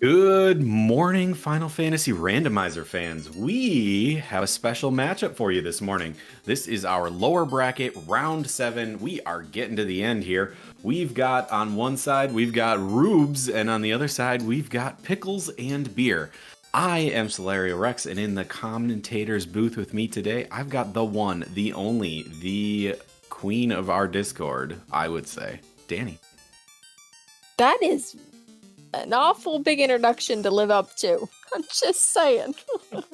Good morning, Final Fantasy Randomizer fans. We have a special matchup for you this morning. This is our lower bracket, round 7. We are getting to the end here. We've got on one side, we've got Rubes, and on the other side, we've got Pickles and Beer. I am Solario Rex, and in the commentator's booth with me today, I've got the one, the only, the queen of our Discord, I would say, Danny. That is an awful big introduction to live up to. I'm just saying. But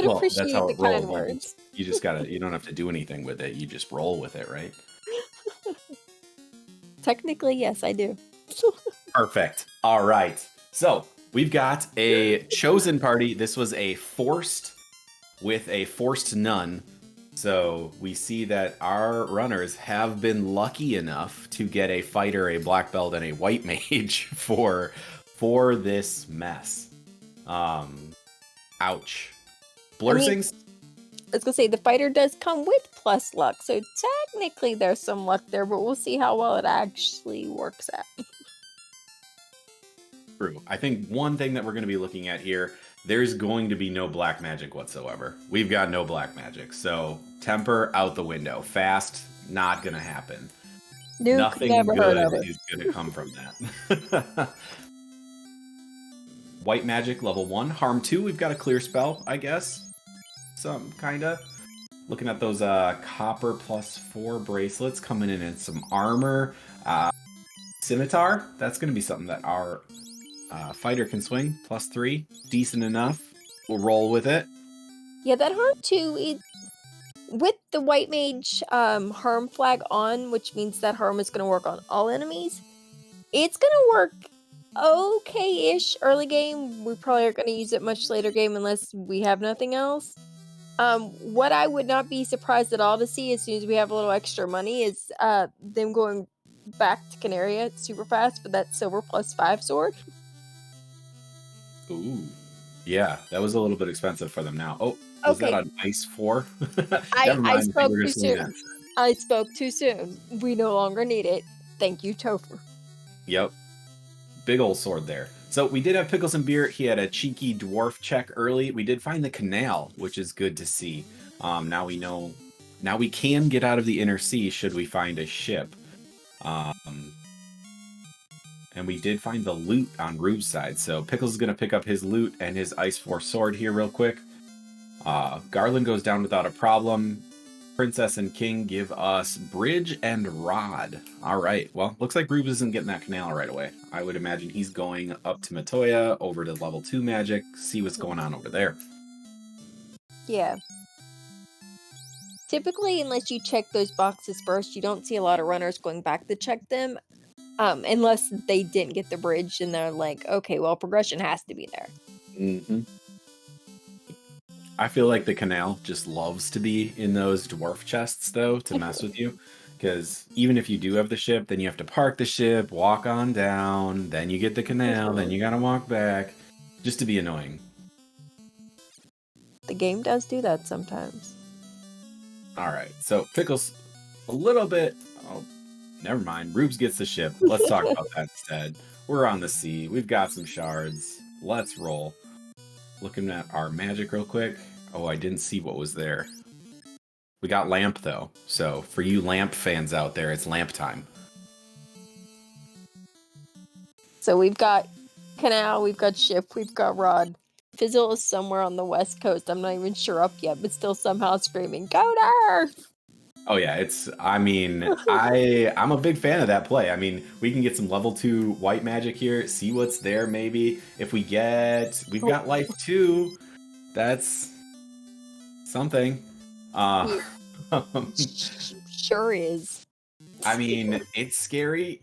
Well, appreciate that's how the it kind rolls. words. You just gotta, you don't have to do anything with it. You just roll with it, right? Technically, yes, I do. Perfect. All right. So we've got a chosen party. This was a forced with a forced none. So we see that our runners have been lucky enough to get a fighter, a black belt, and a white mage for this mess. Ouch. Blursings? I was gonna say the fighter does come with plus luck, so technically there's some luck there, but we'll see how well it actually works out. True. I think one thing that we're going to be looking at here, there's going to be no black magic whatsoever. We've got no black magic. So temper out the window. Fast, not going to happen. Nope, Nothing never heard of good it. is going to come from that. White magic, level 1. Harm 2, we've got a clear spell, I guess. Some kind of. Looking at those copper +4 bracelets coming in some armor. Scimitar, that's going to be something that our fighter can swing. +3, decent enough. We'll roll with it. Yeah, that harm 2, with the white mage harm flag on, which means that harm is going to work on all enemies, it's going to work okay-ish early game. We probably aren't going to use it much later game unless we have nothing else. What I would not be surprised at all to see as soon as we have a little extra money is them going back to Canaria super fast for that silver +5 sword. Ooh. Yeah, that was a little bit expensive for them now. Oh, was that on ice 4? Never mind. I spoke we're too gonna swing soon. I spoke too soon. We no longer need it. Thank you, Topher. Yep. Big old sword there. So we did have Pickles and Beer. He had a cheeky dwarf check early. We did find the canal, which is good to see. Now we know. Now we can get out of the inner sea should we find a ship. And we did find the loot on Rube's side. So Pickles is going to pick up his loot and his Ice 4 sword here real quick. Garland goes down without a problem. Princess and King give us Bridge and Rod. All right. Well, looks like Rubes isn't getting that canal right away. I would imagine he's going up to Matoya, over to level 2 magic, see what's going on over there. Yeah. Typically, unless you check those boxes first, you don't see a lot of runners going back to check them. Unless they didn't get the bridge and they're like, okay, well, progression has to be there. Mm-hmm. I feel like the canal just loves to be in those dwarf chests, though, to mess with you. Because even if you do have the ship, then you have to park the ship, walk on down, then you get the canal, then you gotta walk back. Just to be annoying. The game does do that sometimes. Alright, so Pickles, a little bit... Oh, never mind. Rubes gets the ship. Let's talk about that instead. We're on the sea. We've got some shards. Let's roll. Looking at our magic real quick. Oh, I didn't see what was there. We got lamp, though. So for you lamp fans out there, it's lamp time. So we've got canal, we've got ship, we've got rod. Fizzle is somewhere on the west coast. I'm not even sure up yet, but still somehow screaming, "Go to Earth!" Oh yeah, I'm a big fan of that play. I mean, we can get some level 2 white magic here, see what's there maybe. If we've got life 2, that's something. Sure is. I mean, it's scary.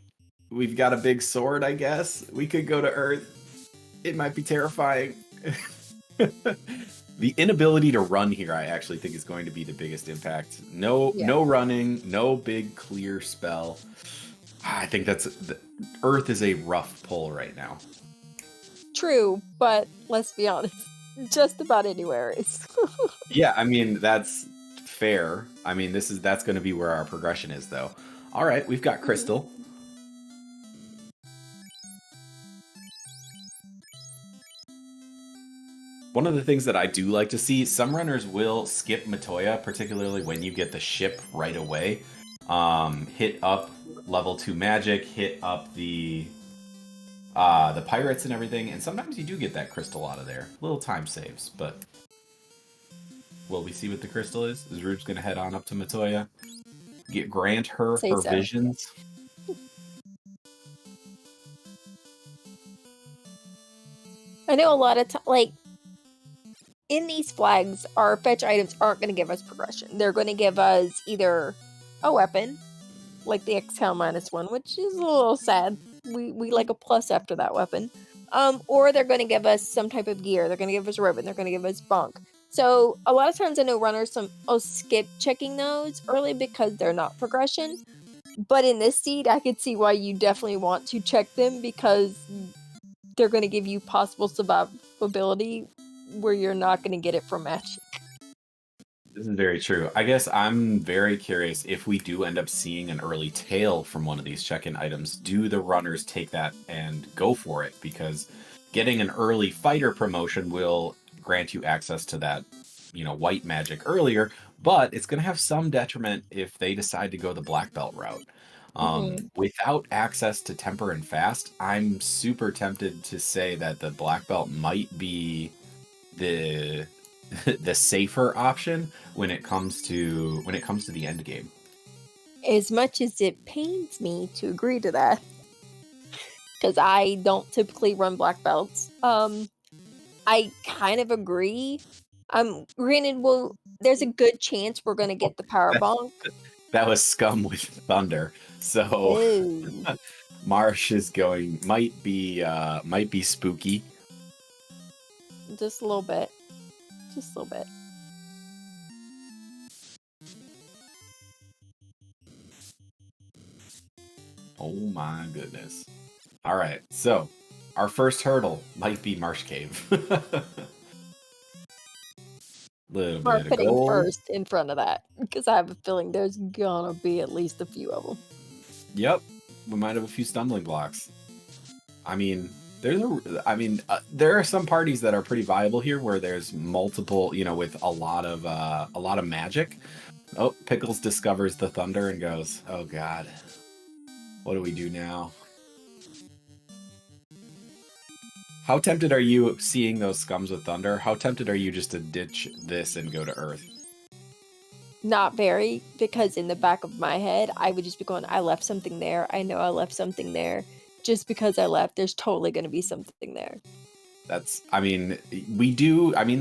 We've got a big sword, I guess. We could go to Earth. It might be terrifying. The inability to run here, I actually think, is going to be the biggest impact. No running, no big clear spell. I think Earth is a rough pull right now. True, but let's be honest, just about anywhere is. Yeah, I mean, that's fair. I mean, that's going to be where our progression is, though. All right, we've got Crystal. One of the things that I do like to see, some runners will skip Matoya, particularly when you get the ship right away. Hit up level 2 magic, hit up the pirates and everything, and sometimes you do get that crystal out of there. Little time saves, but will we see what the crystal is? Is Rubes gonna head on up to Matoya? Grant her Say her so. visions? I know a lot of like in these flags, our fetch items aren't going to give us progression. They're going to give us either a weapon, like the XCal -1, which is a little sad. We like a plus after that weapon. Or they're going to give us some type of gear. They're going to give us ribbon. They're going to give us bunk. So a lot of times I know runners will skip checking those early because they're not progression. But in this seed, I could see why you definitely want to check them because they're going to give you possible survivability where you're not going to get it from magic. This is very true. I guess I'm very curious if we do end up seeing an early tail from one of these check-in items. Do the runners take that and go for it? Because getting an early fighter promotion will grant you access to that, white magic earlier, but it's going to have some detriment if they decide to go the black belt route. Without access to temper and fast, I'm super tempted to say that the black belt might be the the safer option when it comes to the end game. As much as it pains me to agree to that, because I don't typically run black belts, I kind of agree. Granted, there's a good chance we're gonna get the power bonk. That was scum with thunder. So Ew. Marsh is might be spooky. Just a little bit. Just a little bit. Oh my goodness. All right, so our first hurdle might be Marsh Cave. Little We're bit of putting gold. first in front of that because I have a feeling there's gonna be at least a few of them. Yep, we might have a few stumbling blocks. I mean, there are some parties that are pretty viable here where there's multiple, with a lot of magic. Oh, Pickles discovers the thunder and goes, "Oh God, what do we do now?" How tempted are you seeing those scums with thunder? How tempted are you just to ditch this and go to Earth? Not very, because in the back of my head, I would just be going, I left something there. I know I left something there. Just because I left, there's totally going to be something there. The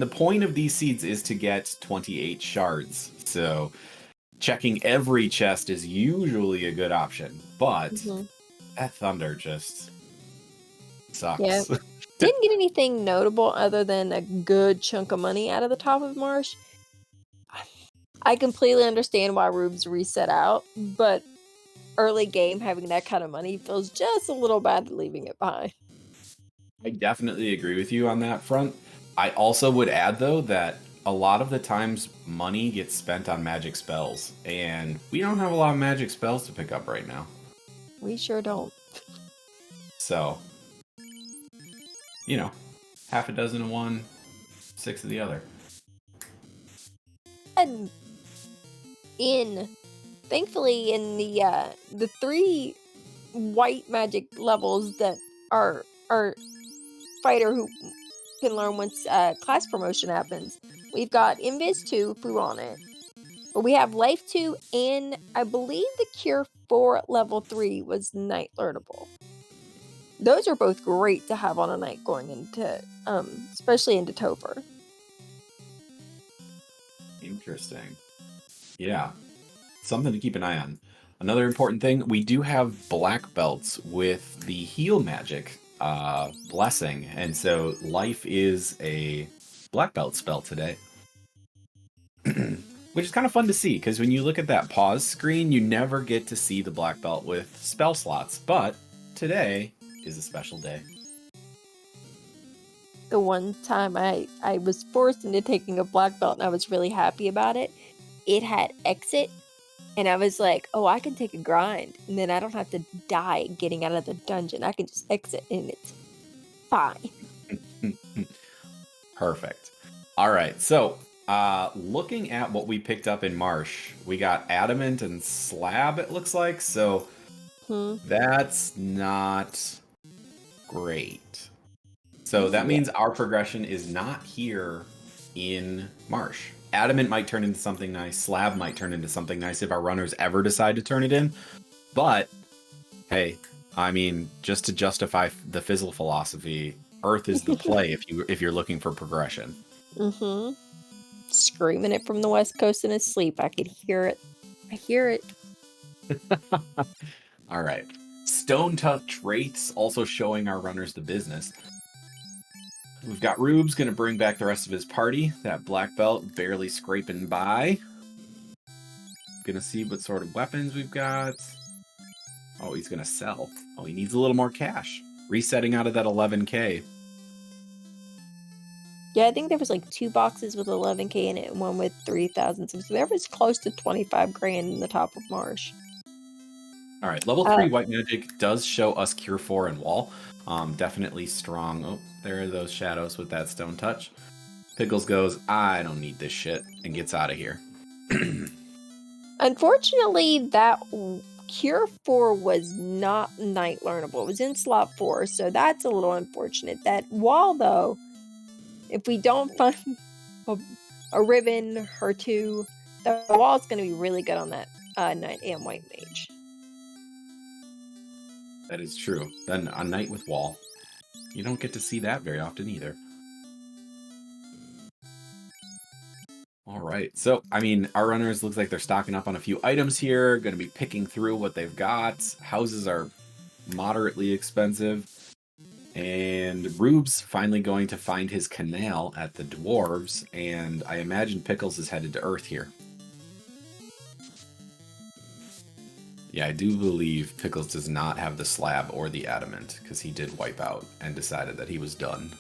point of these seeds is to get 28 shards. So checking every chest is usually a good option. But that thunder just sucks. Yeah. Didn't get anything notable other than a good chunk of money out of the top of Marsh. I completely understand why Rubes reset out, but early game having that kind of money feels just a little bad leaving it behind. I definitely agree with you on that front. I also would add, though, that a lot of the times money gets spent on magic spells, and we don't have a lot of magic spells to pick up right now. We sure don't. So, half a dozen of one, 6 of the other. And thankfully in the 3 white magic levels that our fighter who can learn once class promotion happens, we've got Invis 2 if we want it, but we have Life 2, and I believe the Cure 4 at level 3 was night learnable. Those are both great to have on a night going into especially into Topher. Interesting. Yeah. Something to keep an eye on. Another important thing, we do have black belts with the heal magic blessing, and so life is a black belt spell today. Which is kind of fun to see, because when you look at that pause screen, you never get to see the black belt with spell slots, but today is a special day. The one time I was forced into taking a black belt and I was really happy about it, it had exit, and I was like, oh, I can take a grind, and then I don't have to die getting out of the dungeon. I can just exit, and it's fine. Perfect. All right, so looking at what we picked up in Marsh, we got Adamant and Slab, it looks like, so that's not great. So that means our progression is not here in Marsh. Adamant might turn into something nice, Slab might turn into something nice if our runners ever decide to turn it in, but hey, I mean, just to justify the Fizzle philosophy, Earth is the play if you're looking for progression. Mm-hmm. Screaming it from the West Coast in his sleep. I could hear it. I hear it. All right. Stone Touch traits also showing our runners the business. We've got Rubes going to bring back the rest of his party. That black belt barely scraping by. Gonna see what sort of weapons we've got. Oh, he's gonna sell. Oh, he needs a little more cash. Resetting out of that 11K. Yeah, I think there was like 2 boxes with 11K in it and one with 3,000. So there was close to 25 grand in the top of Marsh. All right, level 3 white magic does show us Cure 4 and Wall. Definitely strong. Oh, there are those shadows with that Stone Touch. Pickles goes, I don't need this shit, and gets out of here. Unfortunately, that Cure 4 was not night learnable. It was in slot 4, so that's a little unfortunate. That Wall, though, if we don't find a ribbon or 2, the Wall's going to be really good on that Night and White Mage. That is true. Then a Knight with Wall. You don't get to see that very often either. All right, so, I mean, our runners looks like they're stocking up on a few items here, going to be picking through what they've got. Houses are moderately expensive. And Rube's finally going to find his canal at the Dwarves, and I imagine Pickles is headed to Earth here. Yeah, I do believe Pickles does not have the slab or the adamant, because he did wipe out and decided that he was done.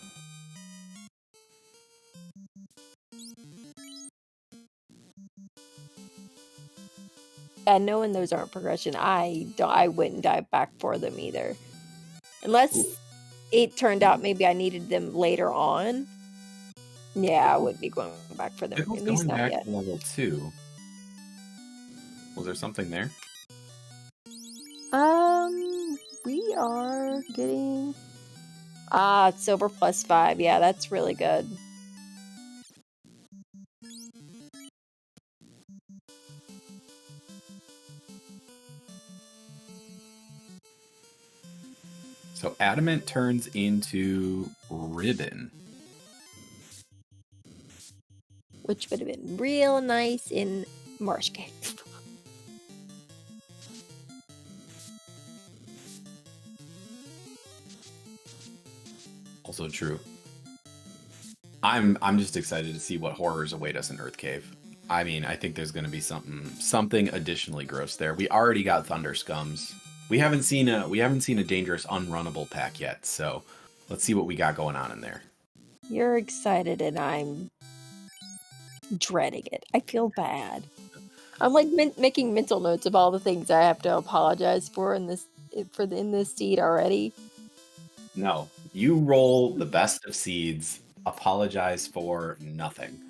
And knowing those aren't progression, I wouldn't dive back for them either. Unless it turned out maybe I needed them later on. Yeah, I would be going back for them. Pickles At least going not back yet. to level 2. Was there something there? We are getting silver +5. Yeah, that's really good. So adamant turns into ribbon. Which would have been real nice in Marsh Cave. Also true. I'm just excited to see what horrors await us in Earth Cave. I mean, I think there's going to be something additionally gross there. We already got Thunder Scums. We haven't seen a dangerous unrunnable pack yet, so let's see what we got going on in there. You're excited and I'm dreading it. I feel bad. I'm like making mental notes of all the things I have to apologize for in this seed already. No, you roll the best of seeds, apologize for nothing.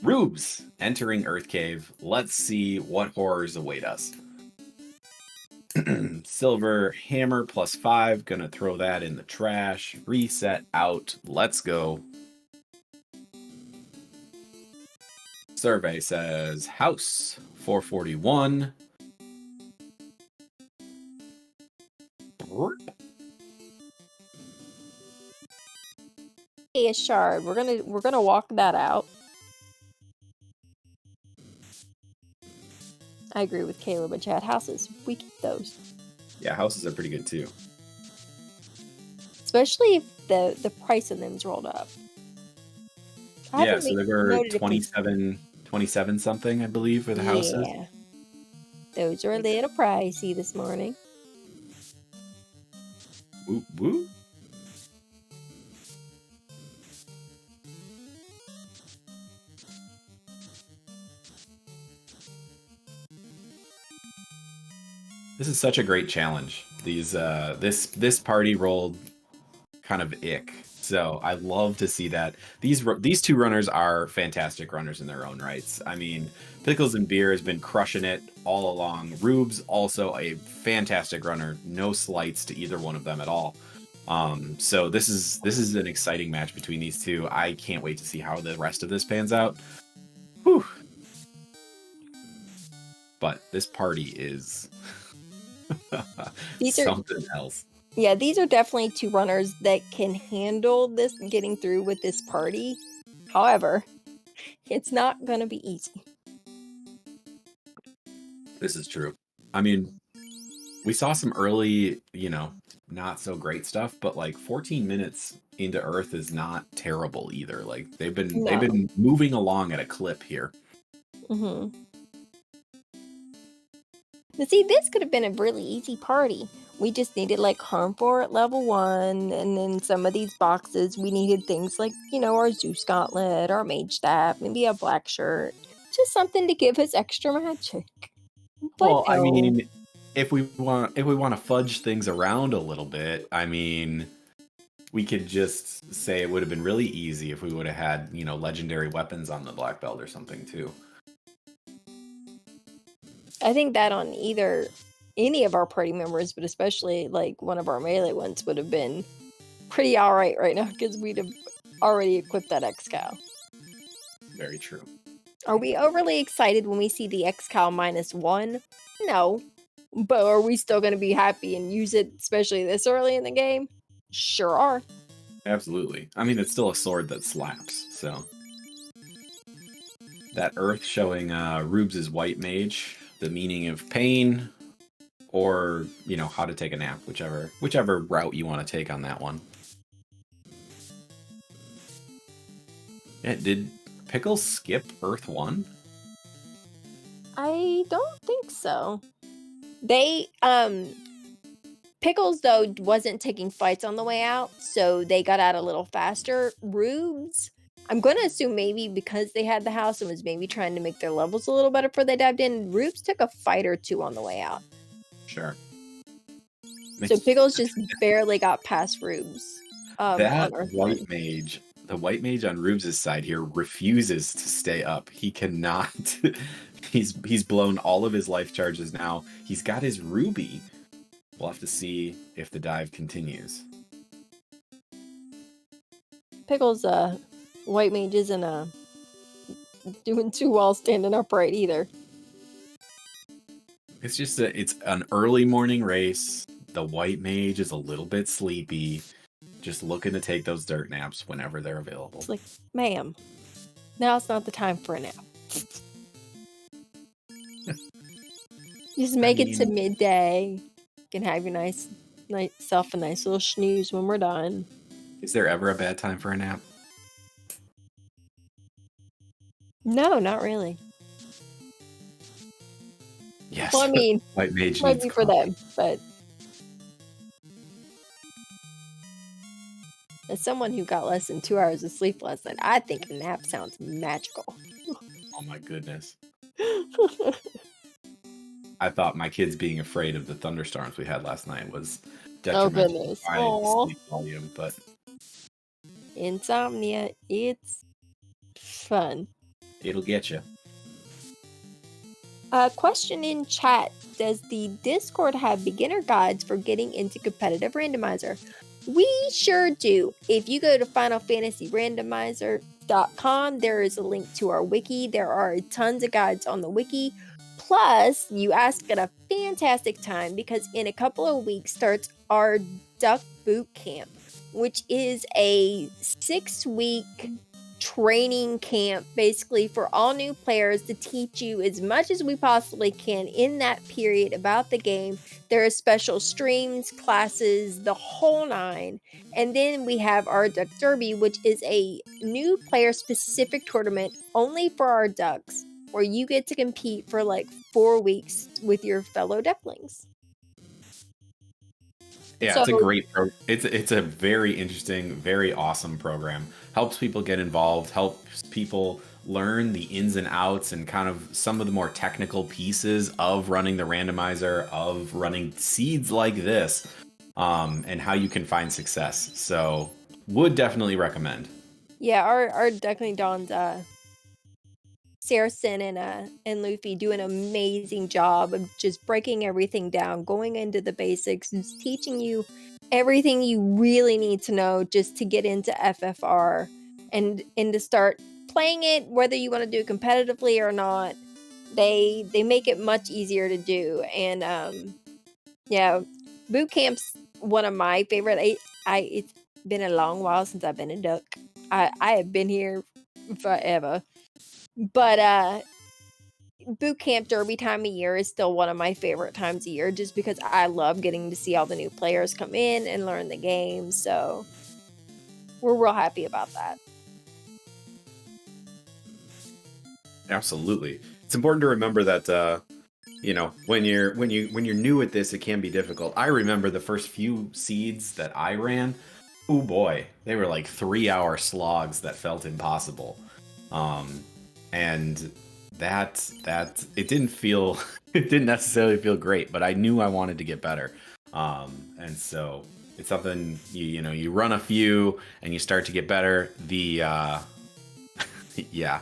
Rubes entering Earth Cave. Let's see what horrors await us. Silver hammer +5. Gonna throw that in the trash. Reset out. Let's go. Survey says house 441. Hey, a shard. We're gonna walk that out. I agree with Caleb and Chad. Houses, we keep those. Yeah, houses are pretty good too. Especially if the price of them's rolled up. Yeah, so they were 27 something, I believe, for the houses. Yeah. Those are a little pricey this morning. Whoop, whoop. This is such a great challenge. These this party rolled kind of ick. So I love to see that. These two runners are fantastic runners in their own rights. I mean, Pickles and Beer has been crushing it all along. Rubes also a fantastic runner. No slights to either one of them at all. So this is an exciting match between these two. I can't wait to see how the rest of this pans out. Whew. But this party is something else. Yeah, these are definitely two runners that can handle this getting through with this party. However, it's not going to be easy. This is true. I mean, we saw some early, not so great stuff, but like 14 minutes into Earth is not terrible either. Like they've been moving along at a clip here. Mm-hmm. But see, this could have been a really easy party. We just needed like Harmful at level 1, and then some of these boxes we needed things like, our Zeus Gauntlet, our Mage Staff, maybe a black shirt. Just something to give us extra magic. But well, no. I mean, if we want to fudge things around a little bit, I mean, we could just say it would have been really easy if we would have had, legendary weapons on the black belt or something too. I think that on any of our party members, but especially like one of our melee ones, would have been pretty alright right now because we'd have already equipped that X-Cow. Very true. Are we overly excited when we see the X-Cow -1? No. But are we still going to be happy and use it, especially this early in the game? Sure are. Absolutely. I mean, it's still a sword that slaps, so. That Earth showing Rubes' White Mage, the meaning of pain, or, how to take a nap, whichever route you want to take on that one. Yeah, did Pickles skip Earth 1? I don't think so. They, Pickles, though, wasn't taking fights on the way out, so they got out a little faster. Rubes, I'm going to assume maybe because they had the house and was maybe trying to make their levels a little better before they dived in, Rubes took a fight or two on the way out. Sure. So Pickles just barely got past Rubes. That White Mage, the White Mage on Rubes' side here refuses to stay up. He cannot. He's blown all of his life charges now. He's got his Ruby. We'll have to see if the dive continues. Pickles, White Mage isn't doing too well standing upright either. It's just it's an early morning race. The White Mage is a little bit sleepy, just looking to take those dirt naps whenever they're available. It's like, ma'am, now's not the time for a nap. Just make it to midday. You can have your nice self a nice little snooze when we're done. Is there ever a bad time for a nap? No, not really. Yes. Well, I mean, White Mage might be for them, but as someone who got less than 2 hours of sleep last night, I think a nap sounds magical. Oh my goodness. I thought my kids being afraid of the thunderstorms we had last night was detrimental to my sleep volume, but insomnia, it's fun. It'll get you. A question in chat: does the Discord have beginner guides for getting into competitive randomizer? We sure do. If you go to FinalFantasyRandomizer.com, there is a link to our wiki. There are tons of guides on the wiki. Plus, you ask at a fantastic time because in a couple of weeks starts our Duck Boot Camp, which is a 6-week training camp basically for all new players to teach you as much as we possibly can in that period about the game. There are special streams, classes, the whole 9. And then we have our Duck Derby, which is a new player specific tournament only for our ducks, where you get to compete for like 4 weeks with your fellow ducklings. Yeah, it's a great it's a very interesting, very awesome program. Helps people get involved, helps people learn the ins and outs and kind of some of the more technical pieces of running the randomizer, of running seeds like this, and how you can find success. So would definitely recommend. Yeah, our Duckling Dons, Saracen and Luffy do an amazing job of just breaking everything down, going into the basics, and just teaching you everything you really need to know just to get into FFR and to start playing it, whether you want to do it competitively or not. They make it much easier to do, and yeah, boot camp's one of my favorite. It's been a long while since I've been a duck. I have been here forever, but boot camp derby time of year is still one of my favorite times of year, just because I love getting to see all the new players come in and learn the game. So we're real happy about that. Absolutely. It's important to remember that you know, when you're new at this, it can be difficult. I remember the first few seeds that I ran. Oh boy, they were like 3-hour slogs that felt impossible. And that it didn't feel it didn't necessarily feel great, but I knew I wanted to get better. And so it's something you know, you run a few and you start to get better. The yeah,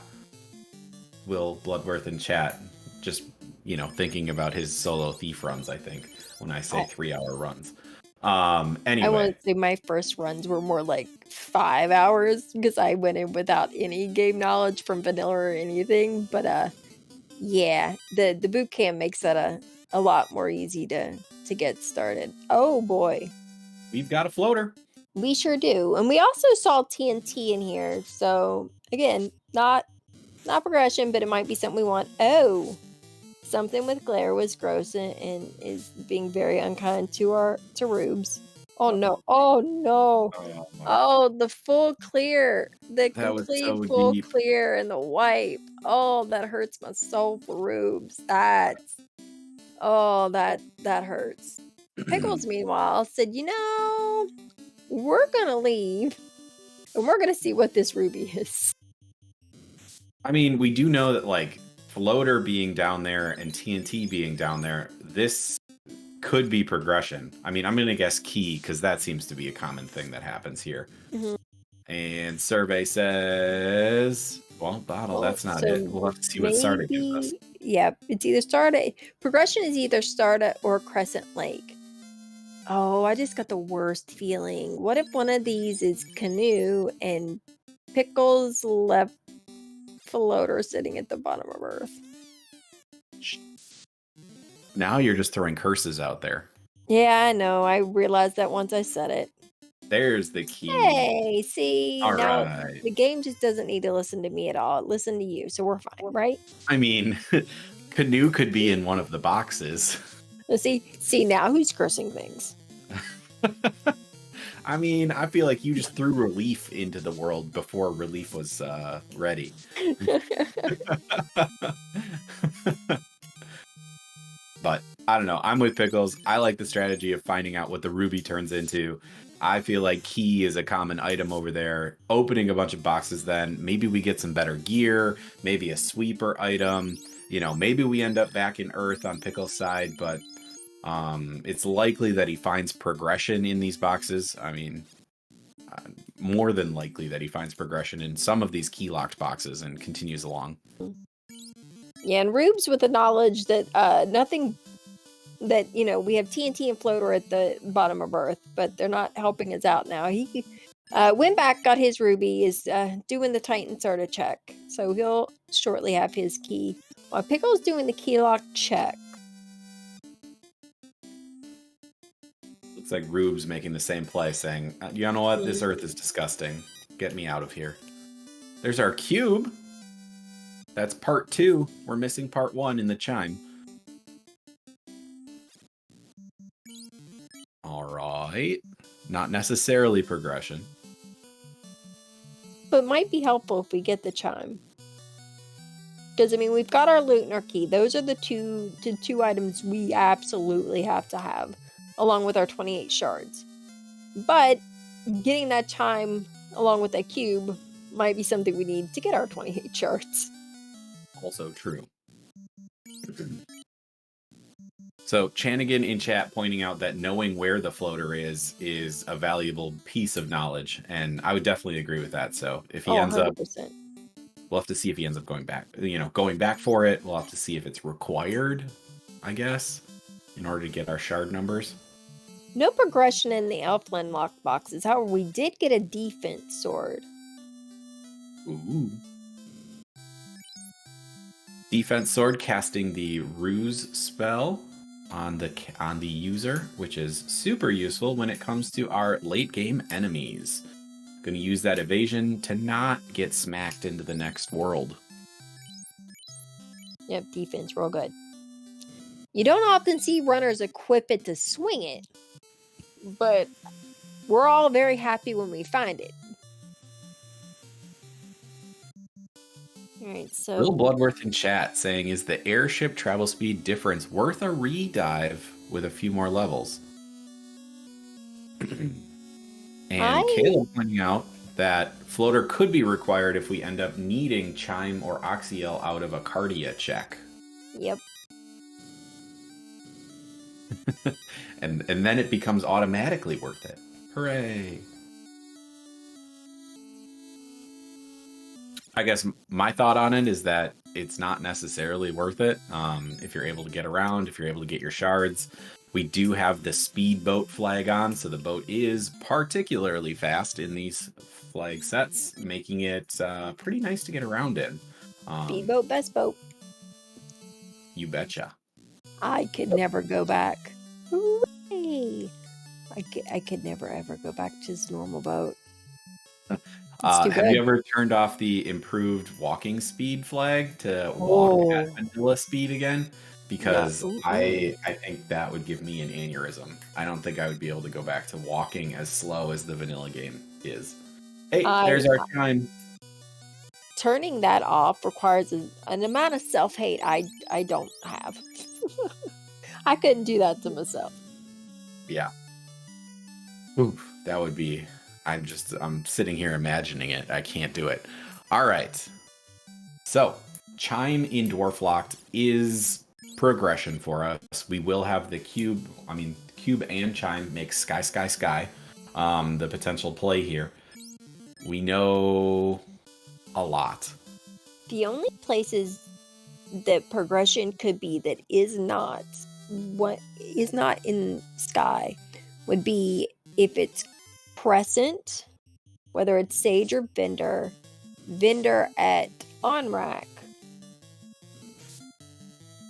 Will Bloodworth in chat just, you know, thinking about his solo thief runs, I think, when I say 3-hour runs. I Anyway, want to say my first runs were more like 5 hours because I went in without any game knowledge from vanilla or anything. But yeah, the boot camp makes that a lot more easy to get started. Oh boy. we've got a floater. We sure do. And we also saw TNT in here. So again, not progression, but it might be something we want. Oh, something with glare was gross and is being very unkind to rubes. Oh no. Oh no. Oh, Oh, the full clear. The that was complete so full deep. clear and the wipe. Oh, that hurts my soul for rubes. That hurts. Pickles, meanwhile, said, we're gonna leave and we're gonna see what this ruby is. I mean, we do know that like floater being down there and TNT being down there, this could be progression. I mean, I'm gonna guess key because that seems to be a common thing that happens here. Mhm. And survey says, well, bottle. That's not So it. We'll have to see what Starta gives us. yeah, it's either Starta. Progression is either Starta or Crescent Lake. Oh, I just got the worst feeling. What if one of these is Canoe and Pickles left floater sitting at the bottom of Earth? Now you're just throwing curses out there. Yeah, I know. I realized that once I said it. There's the key. Hey, see? All now right. the game just doesn't need to listen to me at all. Listen to you, so we're fine, right? I mean, Canoe could be in one of the boxes. Let's see now who's cursing things. I mean, I feel like you just threw relief into the world before relief was ready. But I don't know. I'm with Pickles. I like the strategy of finding out what the ruby turns into. I feel like key is a common item over there. Opening a bunch of boxes, then maybe we get some better gear, maybe a sweeper item. You know, maybe we end up back in Earth on Pickles' side, but it's likely that he finds progression in these boxes. I mean, more than likely that he finds progression in some of these key locked boxes and continues along. Yeah, and Rubes with the knowledge that nothing that we have TNT and floater at the bottom of Earth, but they're not helping us out now. He went back, got his ruby, is doing the Titan Starter check, so he'll shortly have his key. While Pickle's doing the key lock check. Looks like Rube's making the same play, saying, "You know what? This Earth is disgusting. Get me out of here." There's our cube. That's part 2. We're missing part 1 in the chime. All right. Not necessarily progression. But might be helpful if we get the chime. Because, I mean, we've got our loot and our key. Those are the two items we absolutely have to have, along with our 28 shards. But getting that chime along with that cube might be something we need to get our 28 shards. Also true. So Chanigan in chat pointing out that knowing where the floater is a valuable piece of knowledge, and I would definitely agree with that. So if he Oh, ends up, 100%. we'll have to see if he ends up going back. Going back for it. We'll have to see if it's required, I guess, in order to get our shard numbers. No progression in the Elfland lock boxes. However, we did get a defense sword. Ooh. Defense sword casting the ruse spell on the user, which is super useful when it comes to our late game enemies. Going to use that evasion to not get smacked into the next world. Yep, defense, real good. You don't often see runners equip it to swing it, but we're all very happy when we find it. Alright, so... Little Bloodworth in chat saying, is the airship travel speed difference worth a redive with a few more levels? And Caleb pointing out that floater could be required if we end up needing Chime or Oxyel out of a Cardia check. Yep. and then it becomes automatically worth it. Hooray! I guess my thought on it is that it's not necessarily worth it. If you're able to get around, if you're able to get your shards. We do have the speedboat flag on, so the boat is particularly fast in these flag sets, making it pretty nice to get around in. Speedboat, best boat. You betcha. I could never go back. Hooray! I could never ever go back to this normal boat. Have you ever turned off the improved walking speed flag to walk at vanilla speed again? Because I think that would give me an aneurysm. I don't think I would be able to go back to walking as slow as the vanilla game is. Hey, there's our time. Turning that off requires an amount of self-hate I don't have. I couldn't do that to myself. Yeah. Oof, that would be... I'm sitting here imagining it. I can't do it. All right. So, Chime in Dwarf Locked is progression for us. We will have the cube. I mean, cube and Chime make Sky, Sky, Sky. The potential play here. We know a lot. The only places that progression could be that is not in Sky would be if it's Crescent, whether it's Sage or Vendor at On-Rack.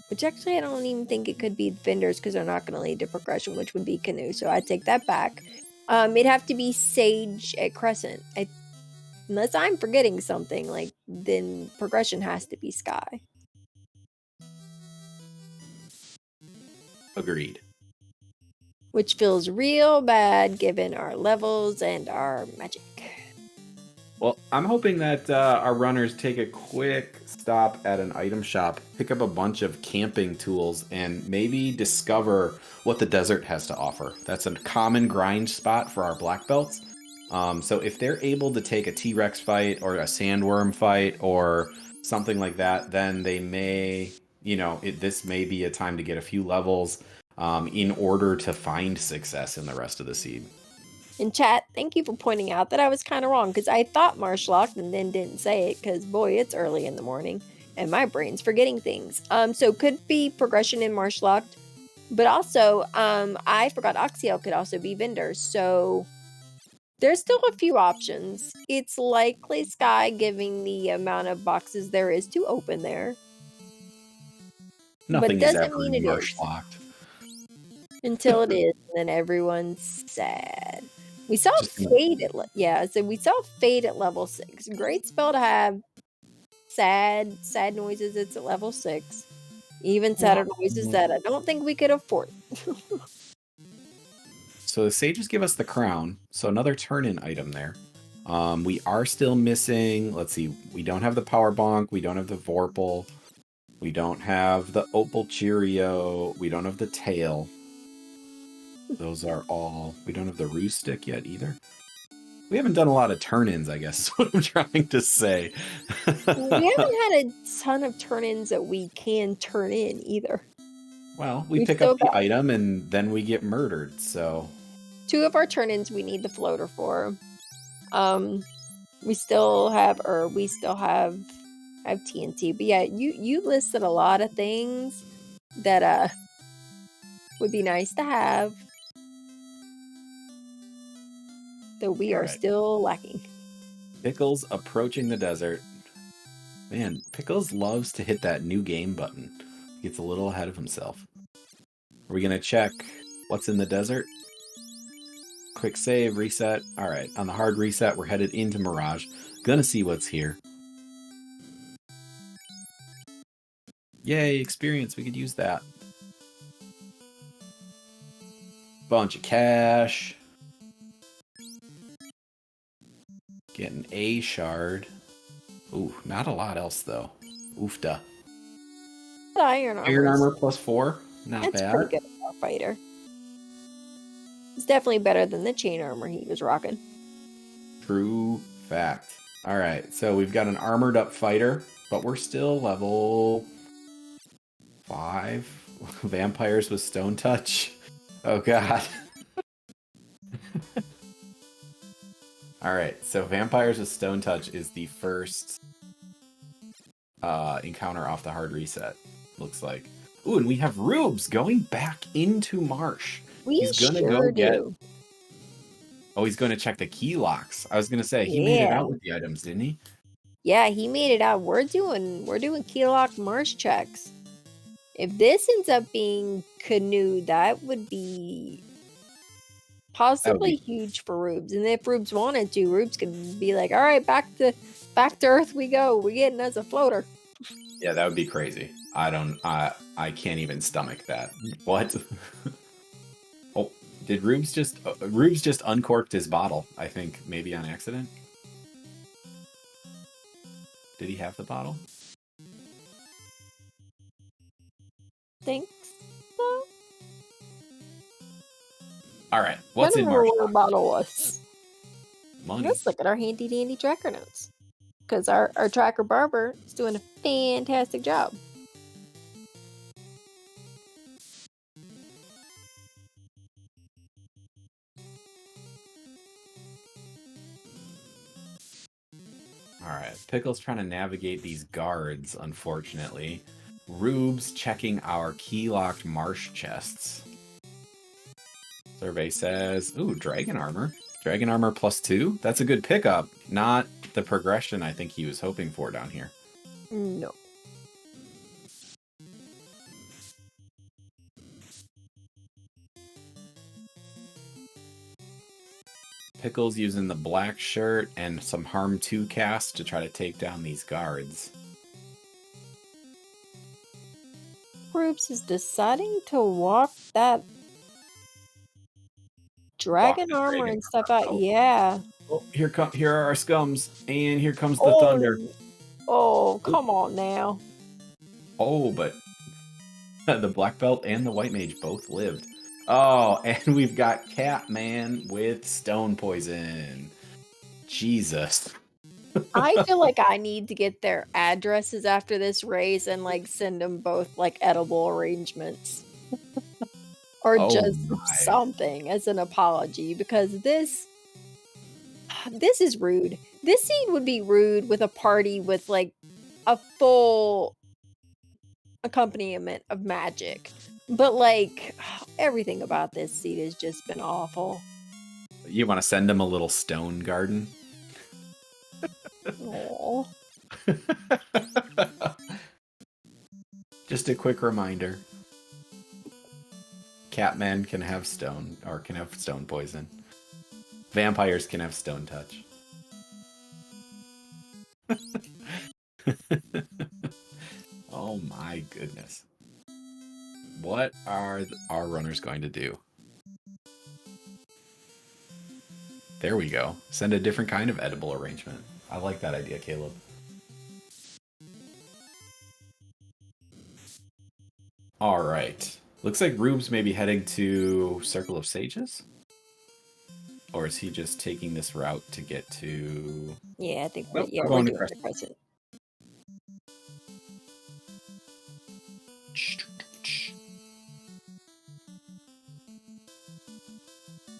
Which actually I don't even think it could be Vendors because they're not going to lead to progression, which would be Canoe, so I take that back. It'd have to be Sage at Crescent. Unless I'm forgetting something, then progression has to be Sky. Agreed. Which feels real bad given our levels and our magic. Well, I'm hoping that our runners take a quick stop at an item shop, pick up a bunch of camping tools, and maybe discover what the desert has to offer. That's a common grind spot for our black belts. So if they're able to take a T-Rex fight or a sandworm fight or something like that, then they may, this may be a time to get a few levels in order to find success in the rest of the seed. In chat, thank you for pointing out that I was kind of wrong because I thought Marshlocked and then didn't say it because, boy, it's early in the morning and my brain's forgetting things. So could be progression in Marshlocked, but also I forgot Oxyel could also be Vendor. So there's still a few options. It's likely Sky given the amount of boxes there is to open there. Nothing is ever Marshlocked. Until it is, and then everyone's sad. We saw Fade we saw Fade at level 6. Great spell to have. Sad noises. It's at level 6. Even sadder noises that I don't think we could afford. So the sages give us the crown. So another turn-in item there. We are still missing. Let's see. We don't have the power bonk. We don't have the Vorpal. We don't have the Opal Cheerio. We don't have the tail. Those are all... We don't have the ruse stick yet either. We haven't done a lot of turn-ins, I guess, is what I'm trying to say. We haven't had a ton of turn-ins that we can turn in either. Well, we We pick still up the got item and then we get murdered, so... 2 of our turn-ins we need the floater for. We still have TNT. But yeah, you listed a lot of things that would be nice to have. Though we are still lacking. Pickles approaching the desert. Man, Pickles loves to hit that new game button. Gets a little ahead of himself. Are we going to check what's in the desert? Quick save, reset. All right, on the hard reset, we're headed into Mirage. Gonna see what's here. Yay, experience. We could use that. Bunch of cash. Get an A shard. Ooh, not a lot else, though. Oofda. Iron armor +4. Not That's bad. pretty good for a fighter. It's definitely better than the chain armor he was rocking. True fact. All right, so we've got an armored up fighter, but we're still level 5. Vampires with stone touch. Oh, God. All right, so Vampires with Stone Touch is the first encounter off the hard reset, looks like. Ooh, and we have Rubes going back into Marsh. He's gonna go get... Oh, he's going to check the key locks. I was going to say, he made it out with the items, didn't he? Yeah, he made it out. We're doing key lock Marsh checks. If this ends up being Canoe, that would be possibly huge for Rubes. And if Rubes wanted to, Rubes could be like, all right, back to Earth we go. We're getting us a floater. Yeah, that would be crazy. I can't even stomach that. What? Oh, did Rubes just uncorked his bottle, I think, maybe on accident? Did he have the bottle? Think so. All right, what's in Marsh? What the bottle was. Money. Let's look at our handy dandy tracker notes. Because our tracker barber is doing a fantastic job. Alright, Pickle's trying to navigate these guards, unfortunately. Rubes checking our key-locked Marsh chests. Survey says, ooh, Dragon Armor. Dragon Armor +2? That's a good pickup. Not the progression I think he was hoping for down here. No. Pickle's using the black shirt and some Harm 2 cast to try to take down these guards. Rubes is deciding to walk that dragon armor and stuff out. Oh. Yeah. Oh, here are our scums, and here comes the thunder. Oh, come on now. Oh, but the black belt and the white mage both lived. Oh, and we've got Catman with stone poison. Jesus. I feel like I need to get their addresses after this race and like send them both like edible arrangements. Or just something as an apology, because this is rude. This scene would be rude with a party with like a full accompaniment of magic. But like everything about this scene has just been awful. You want to send him a little stone garden? Aww. Just a quick reminder. Catmen can have stone, or can have stone poison. Vampires can have stone touch. Oh my goodness. What are our runners going to do? There we go. Send a different kind of edible arrangement. I like that idea, Caleb. All right. Looks like Rubes may be heading to Circle of Sages? Or is he just taking this route to get to... Yeah, I think we're doing the Crescent.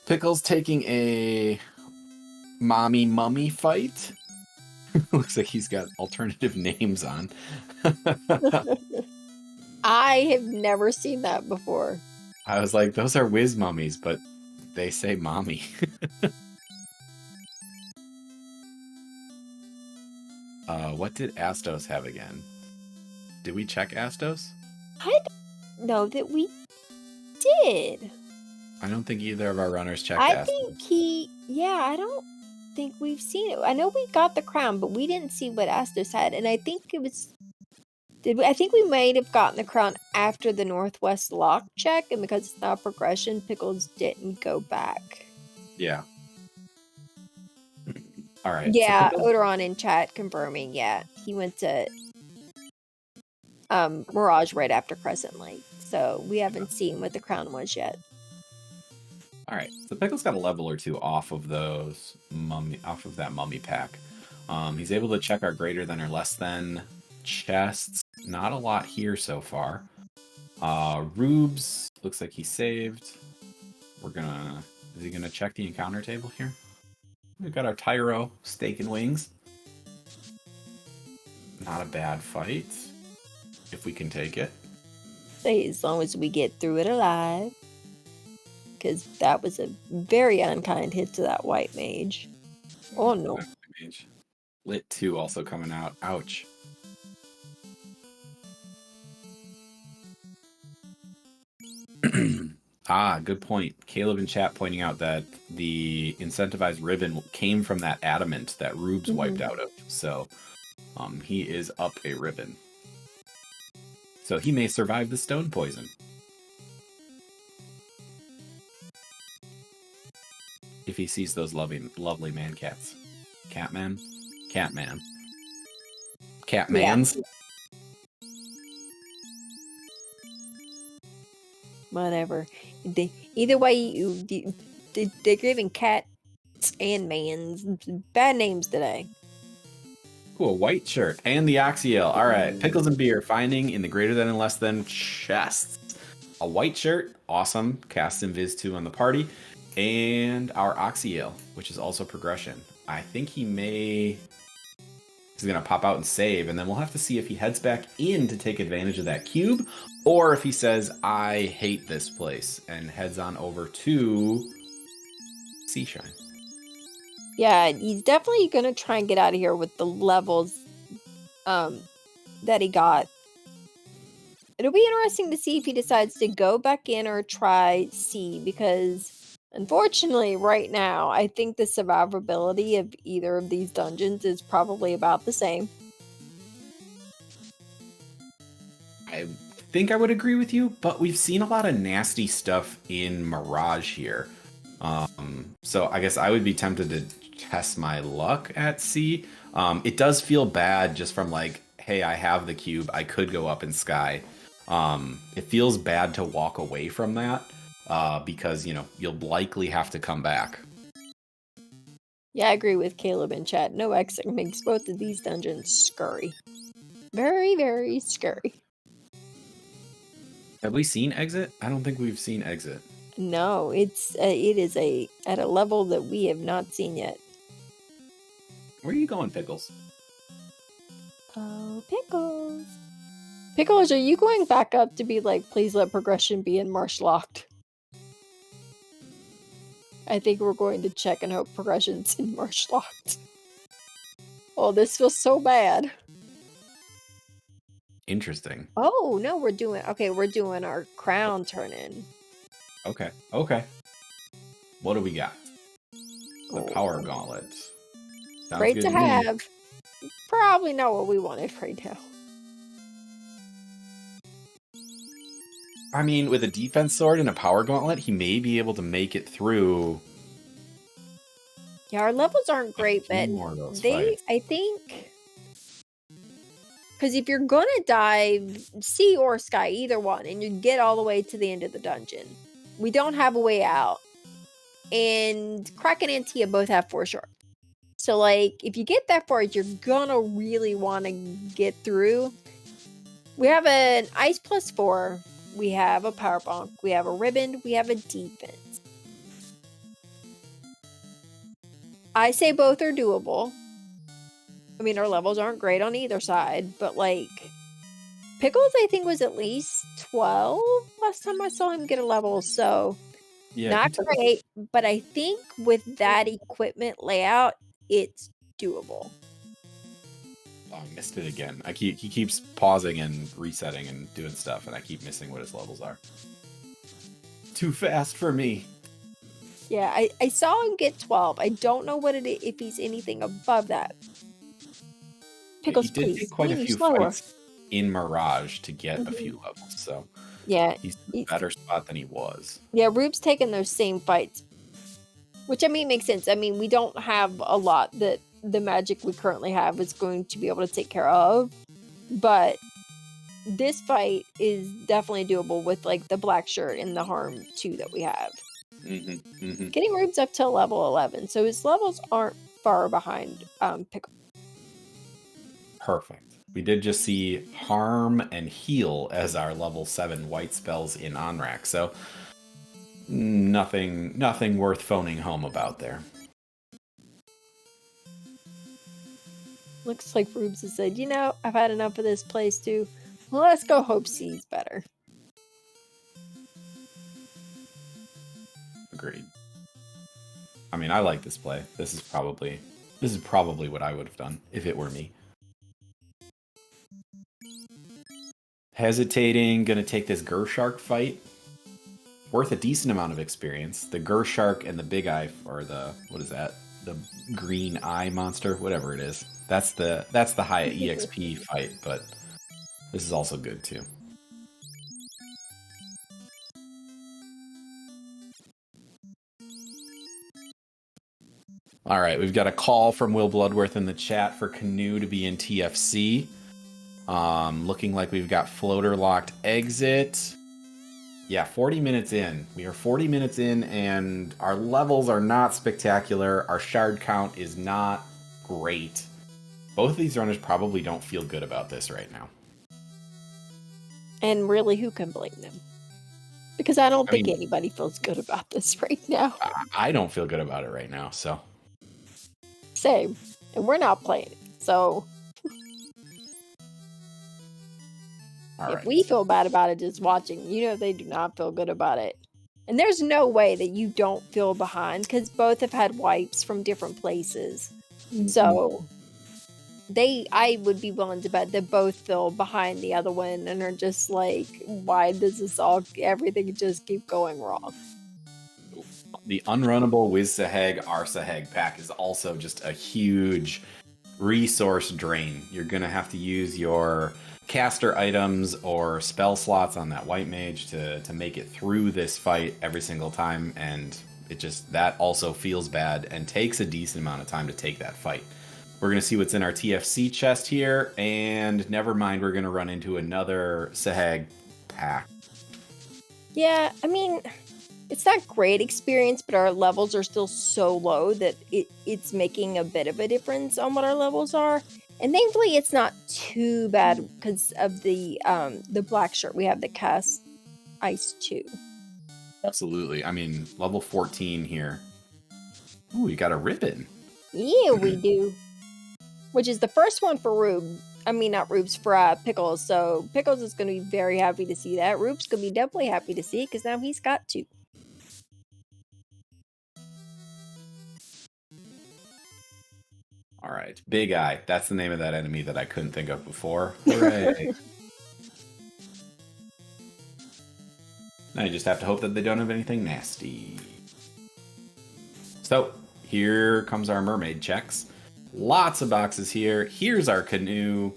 Pickle's taking a mommy mummy fight. Looks like he's got alternative names on. I have never seen that before. I was like, those are whiz mummies, but they say mommy. What did Astos have again? Did we check Astos? I don't know that we did. I don't think either of our runners checked I Astos. think I don't think we've seen it. I know we got the crown, but we didn't see what Astos had. And I think it was... I think we might have gotten the crown after the Northwest lock check, and because it's not progression, Pickles didn't go back. Yeah. All right. Yeah, so Odoron in chat confirming. Yeah, he went to Mirage right after Crescent Lake, so we haven't seen what the crown was yet. All right. So Pickle's got a level or two off of that mummy pack. He's able to check our greater than or less than chests. Not a lot here so far. Rubes looks like he saved. Is he gonna check the encounter table here? We've got our Tyro steak and wings. Not a bad fight, if we can take it. As long as we get through it alive, because that was a very unkind hit to that white mage. Oh no! Lit 2 also coming out. Ouch. Good point. Caleb in chat pointing out that the incentivized ribbon came from that adamant that Rubes wiped out of. So he is up a ribbon. So he may survive the stone poison. If he sees those lovely man cats. Catman? Catman. Catmans? Yeah. Whatever. Either way, they're giving cats and mans bad names today. Ooh, a white shirt and the Oxyel. All right, pickles and beer finding in the greater than and less than chests. A white shirt, awesome. Cast Invis 2 on the party, and our Oxyel, which is also progression. I think he's gonna pop out and save, and then we'll have to see if he heads back in to take advantage of that cube, or if he says, I hate this place, and heads on over to Seashine. Yeah, he's definitely gonna try and get out of here with the levels that he got. It'll be interesting to see if he decides to go back in or try C, because unfortunately right now I think the survivability of either of these dungeons is probably about the same. I think I would agree with you, but we've seen a lot of nasty stuff in Mirage here. So I guess I would be tempted to test my luck at C. It does feel bad just from like, hey, I have the cube, I could go up in Sky. It feels bad to walk away from that because, you'll likely have to come back. Yeah, I agree with Caleb in chat. No exit makes both of these dungeons scurry. Very, very scurry. Have we seen Exit? I don't think we've seen Exit. No, it is at a level that we have not seen yet. Where are you going, Pickles? Oh, Pickles. Pickles, are you going back up to be like, please let progression be in Marsh Locked? I think we're going to check and hope progression's in Marsh Locked. Oh, this feels so bad. Interesting. Oh, no, we're doing our crown turn in. Okay. What do we got? The Power Gauntlet. Sounds Great good to me. have. Probably not what we wanted right now. I mean, with a defense sword and a Power Gauntlet, he may be able to make it through. Yeah, our levels aren't great, but I think... Because if you're gonna dive Sea or Sky, either one, and you get all the way to the end of the dungeon, we don't have a way out. And Kraken and Tia both have 4 shards. So, like, if you get that far, you're gonna really want to get through. We have an Ice +4. We have a Power Bonk. We have a Ribbon. We have a Defense. I say both are doable. I mean, our levels aren't great on either side, but like Pickles, I think, was at least 12 last time I saw him get a level, so Yeah, he not took. great, but I think with that equipment layout, it's doable. Oh, I missed it again. He keeps pausing and resetting and doing stuff, and I keep missing what his levels are. Too fast for me. Yeah, I saw him get 12. I don't know what it is, if he's anything above that. Yeah, he Pickles, did take please, quite a move few slower. fights in Mirage to get a Mhm. few levels, so Yeah, he's in a better spot than he was. yeah, Rube's taking those same fights, which I mean makes sense. I mean, we don't have a lot that the magic we currently have is going to be able to take care of, but this fight is definitely doable with like the black shirt and the harm 2 that we have. Getting Rubes up to level 11, so his levels aren't far behind Pickle. Perfect. We did just see Harm and Heal as our level 7 white spells in Onrak, so nothing worth phoning home about there. Looks like Rubes has said, you know, I've had enough of this place too. Well, let's go hope C's better. Agreed. I mean, I like this play. This is probably what I would have done if it were me. Hesitating, gonna take this Gershark fight. Worth a decent amount of experience. The Gershark and the Big Eye, or the, what is that? The green eye monster, whatever it is. That's the high EXP fight, but this is also good too. All right, we've got a call from Will Bloodworth in the chat for Canoe to be in TFC. Looking like we've got floater locked exit. Yeah, 40 minutes in. We are 40 minutes in, and our levels are not spectacular. Our shard count is not great. Both of these runners probably don't feel good about this right now. And really, who can blame them? Because I don't think anybody feels good about this right now. I don't feel good about it right now, so. Same. And we're not playing it, so. If we feel bad about it just watching, you know they do not feel good about it. And there's no way that you don't feel behind, because both have had wipes from different places. So I would be willing to bet that both feel behind the other one and are just like, why does everything just keep going wrong? The unrunnable Wiz Saheg R Saheg pack is also just a huge resource drain. You're going to have to use your caster items or spell slots on that white mage to make it through this fight every single time, and that also feels bad and takes a decent amount of time to take that fight. We're going to see what's in our TFC chest here, and never mind, we're going to run into another Sahag pack. Yeah, I mean, it's not great experience, but our levels are still so low that it's making a bit of a difference on what our levels are. And thankfully, it's not too bad because of the black shirt. We have the cast ice 2. Absolutely. I mean, level 14 here. Ooh, you got a ribbon. Yeah, we do. Which is the first one for Rube. I mean, not Rube's, for Pickles. So Pickles is going to be very happy to see that. Rube's going to be definitely happy to see it because now he's got 2. All right, Big Eye. That's the name of that enemy that I couldn't think of before. Hooray! Now you just have to hope that they don't have anything nasty. So here comes our mermaid checks. Lots of boxes here. Here's our canoe.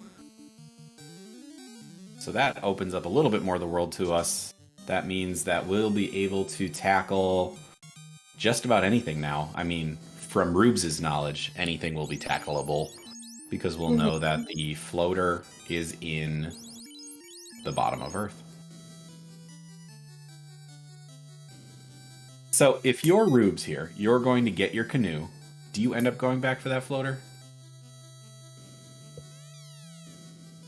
So that opens up a little bit more of the world to us. That means that we'll be able to tackle just about anything now. I mean, from Rubes' knowledge, anything will be tackleable because we'll know that the floater is in the bottom of Earth. So if you're Rubes here, you're going to get your canoe. Do you end up going back for that floater?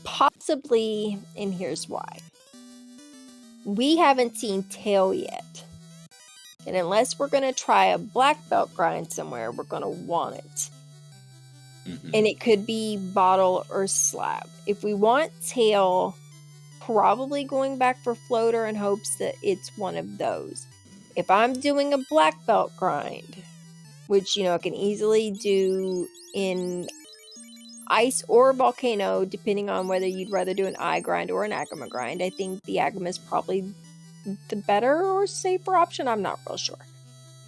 Possibly, and here's why. We haven't seen Tail yet. And unless we're going to try a black belt grind somewhere, we're going to want it. And it could be bottle or slab. If we want tail, probably going back for floater in hopes that it's one of those. If I'm doing a black belt grind, which, I can easily do in ice or volcano, depending on whether you'd rather do an eye grind or an agama grind. I think the agama is probably the better or safer option. I'm not real sure.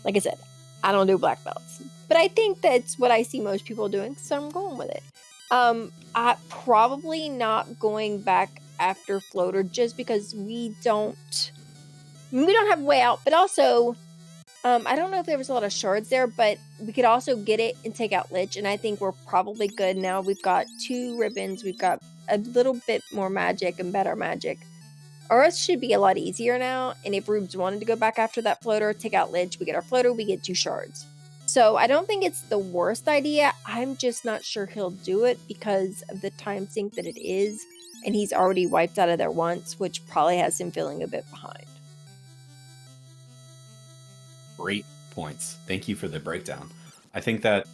Like I said, I don't do black belts, but I think that's what I see most people doing, so I'm going with it. I probably not going back after floater just because we don't have a way out, but also I don't know if there was a lot of shards there, but we could also get it and take out Lich, and I think we're probably good now. We've got 2 ribbons, we've got a little bit more magic and better magic. Ours should be a lot easier now, and if Rubes wanted to go back after that floater, take out Lich, we get our floater, we get 2 shards. So I don't think it's the worst idea. I'm just not sure he'll do it because of the time sink that it is, and he's already wiped out of there once, which probably has him feeling a bit behind. Great points. Thank you for the breakdown. I think that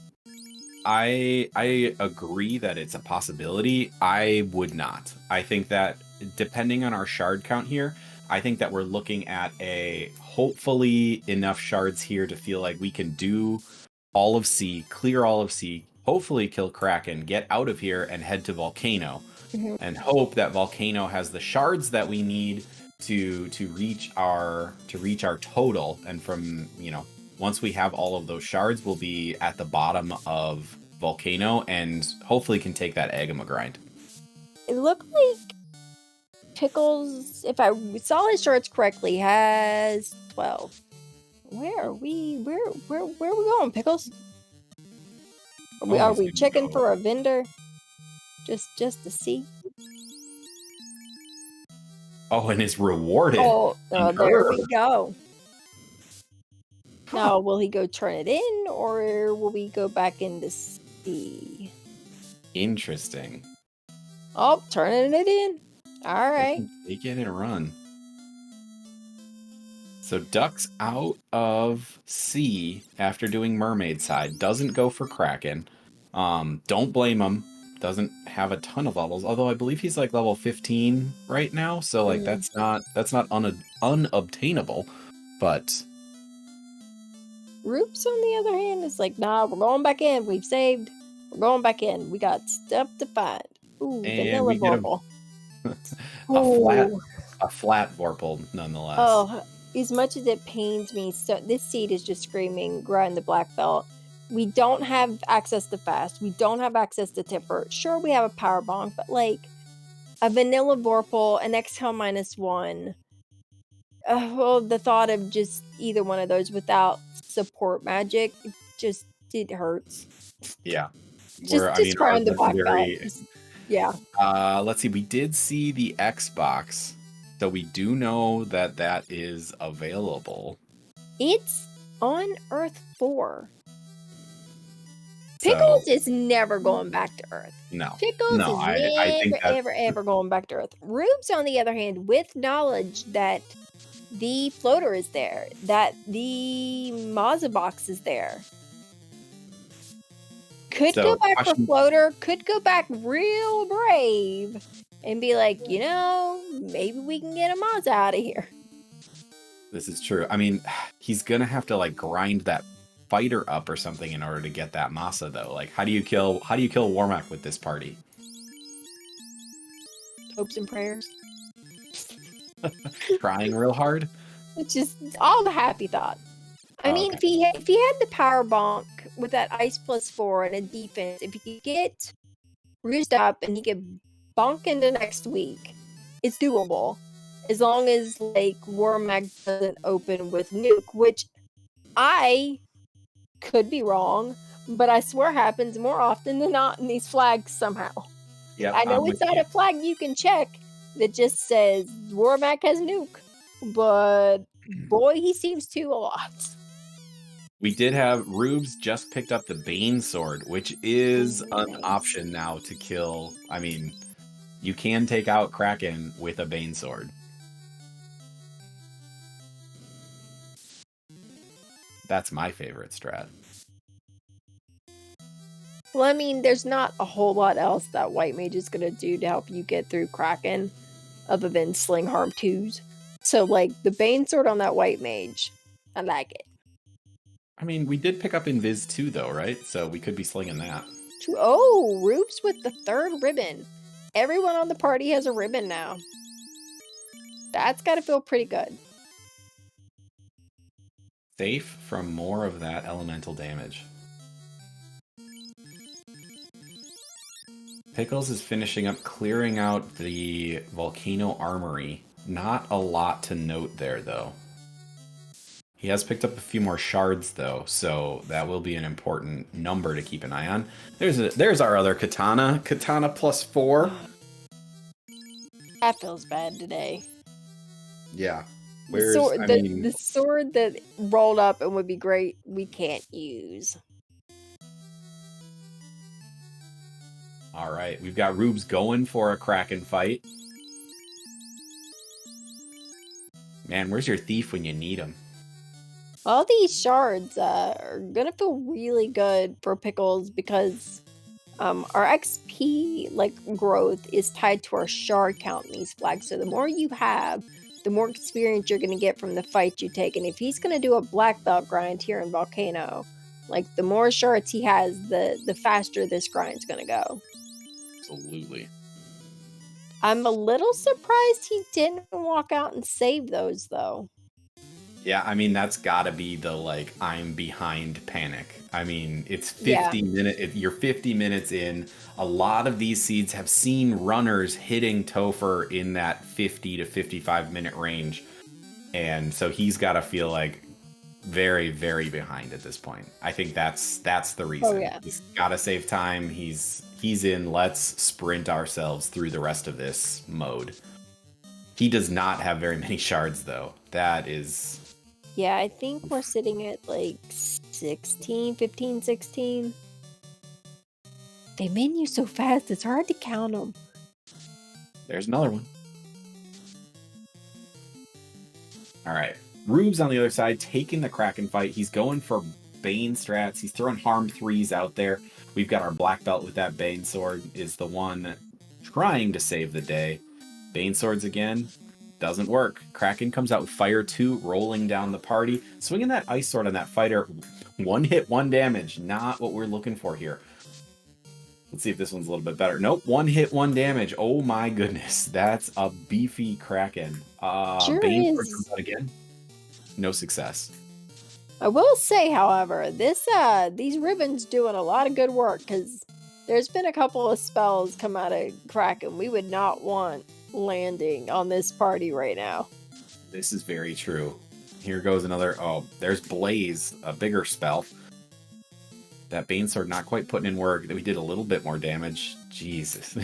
I agree that it's a possibility. I would not. I think that depending on our shard count here, I think that we're looking at a hopefully enough shards here to feel like we can do all of C, clear all of C, hopefully kill Kraken, get out of here and head to Volcano, and hope that Volcano has the shards that we need to reach our total. And from, once we have all of those shards, we'll be at the bottom of Volcano and hopefully can take that Agama grind. It looked like Pickles, if I saw his shards correctly, has 12. Where are we? Where are we going, Pickles? Are we checking for a vendor? Just to see. Oh, and it's rewarded. Oh, there we go. Now, will he go turn it in, or will we go back in to see? Interesting. Oh, turning it in. All right. Take it and run. So Duck's out of C after doing Mermaid side. Doesn't go for Kraken. Don't blame him. Doesn't have a ton of levels, although I believe he's like level 15 right now. So like that's not unobtainable. But Rubes, on the other hand, is like, nah, we're going back in. We've saved. We're going back in. We got stuff to find. Ooh, vanilla Vorpal. A flat Vorpal, nonetheless. Oh, as much as it pains me, so this seed is just screaming, grind the black belt. We don't have access to fast. We don't have access to temper. Sure, we have a power bonk, but like a vanilla Vorpal, an exhale -1. Well, the thought of just either one of those without support magic, it hurts. Yeah. Just grind the black belt. Yeah. Let's see. We did see the Xbox, so we do know that is available. It's on Earth 4. Pickles is never going back to Earth. No. Pickles is ever going back to Earth. Rubes, on the other hand, with knowledge that the floater is there, that the Mazza box is there, could go back for floater, could go back real brave and be like, maybe we can get a Mazza out of here. This is true. I mean, he's gonna have to like grind that fighter up or something in order to get that Masa though. Like, how do you kill Warmack with this party? Hopes and prayers. Trying real hard. Which is all the happy thought. I mean, if he had the power bonk with that ice +4 and a defense, if he could get Roost up and he could bonk into next week, it's doable. As long as like Warmack doesn't open with nuke, which I could be wrong, but I swear happens more often than not in these flags somehow. Yeah, I know it's not a flag you can check that just says Warmack has nuke, but boy, he seems to a lot. We did have Rubes just picked up the Bane Sword, which is an option now to kill. I mean, you can take out Kraken with a Bane Sword. That's my favorite strat. Well, I mean, there's not a whole lot else that White Mage is gonna do to help you get through Kraken, other than sling harm twos. So, like, the Bane Sword on that White Mage, I like it. I mean, we did pick up Invis too, though, right? So we could be slinging that. Oh, Rubes with the 3rd ribbon. Everyone on the party has a ribbon now. That's gotta feel pretty good. Safe from more of that elemental damage. Pickles is finishing up clearing out the Volcano Armory. Not a lot to note there, though. He has picked up a few more shards, though, so that will be an important number to keep an eye on. There's our other katana. Katana +4. That feels bad today. Yeah. The sword that rolled up and would be great, we can't use. All right, we've got Rubes going for a Kraken fight. Man, where's your thief when you need him? All these shards are gonna feel really good for Pickles because our XP growth is tied to our shard count in these flags. So the more you have, the more experience you're gonna get from the fight you take. And if he's gonna do a black belt grind here in Volcano, like the more shards he has, the faster this grind's gonna go. Absolutely. I'm a little surprised he didn't walk out and save those though. Yeah, I mean, that's gotta be the, like, I'm behind panic. I mean, it's 50 minutes, you're 50 minutes in. A lot of these seeds have seen runners hitting Topher in that 50 to 55 minute range. And so he's gotta feel like very, very behind at this point. I think that's the reason. Oh, yeah. He's gotta save time. He's in let's sprint ourselves through the rest of this mode. He does not have very many shards, though. That is... Yeah, I think we're sitting at like 16, 15, 16. They menu so fast, it's hard to count them. There's another one. All right. Rubes on the other side, taking the Kraken fight. He's going for Bane strats. He's throwing harm 3s out there. We've got our black belt with that Bane sword is the one trying to save the day. Bane swords again. Doesn't work. Kraken comes out with Fire 2, rolling down the party. Swinging that Ice Sword on that fighter. 1 hit, 1 damage. Not what we're looking for here. Let's see if this one's a little bit better. Nope, 1 hit, 1 damage. Oh my goodness. That's a beefy Kraken. Sure Bane is. comes out again. No success. I will say, however, these ribbons doing a lot of good work because there's been a couple of spells come out of Kraken we would not want landing on this party right now. This is very true. Here goes another. Oh, there's Blaze, a bigger spell. That Bane Sword not quite putting in work. We did a little bit more damage. Jesus.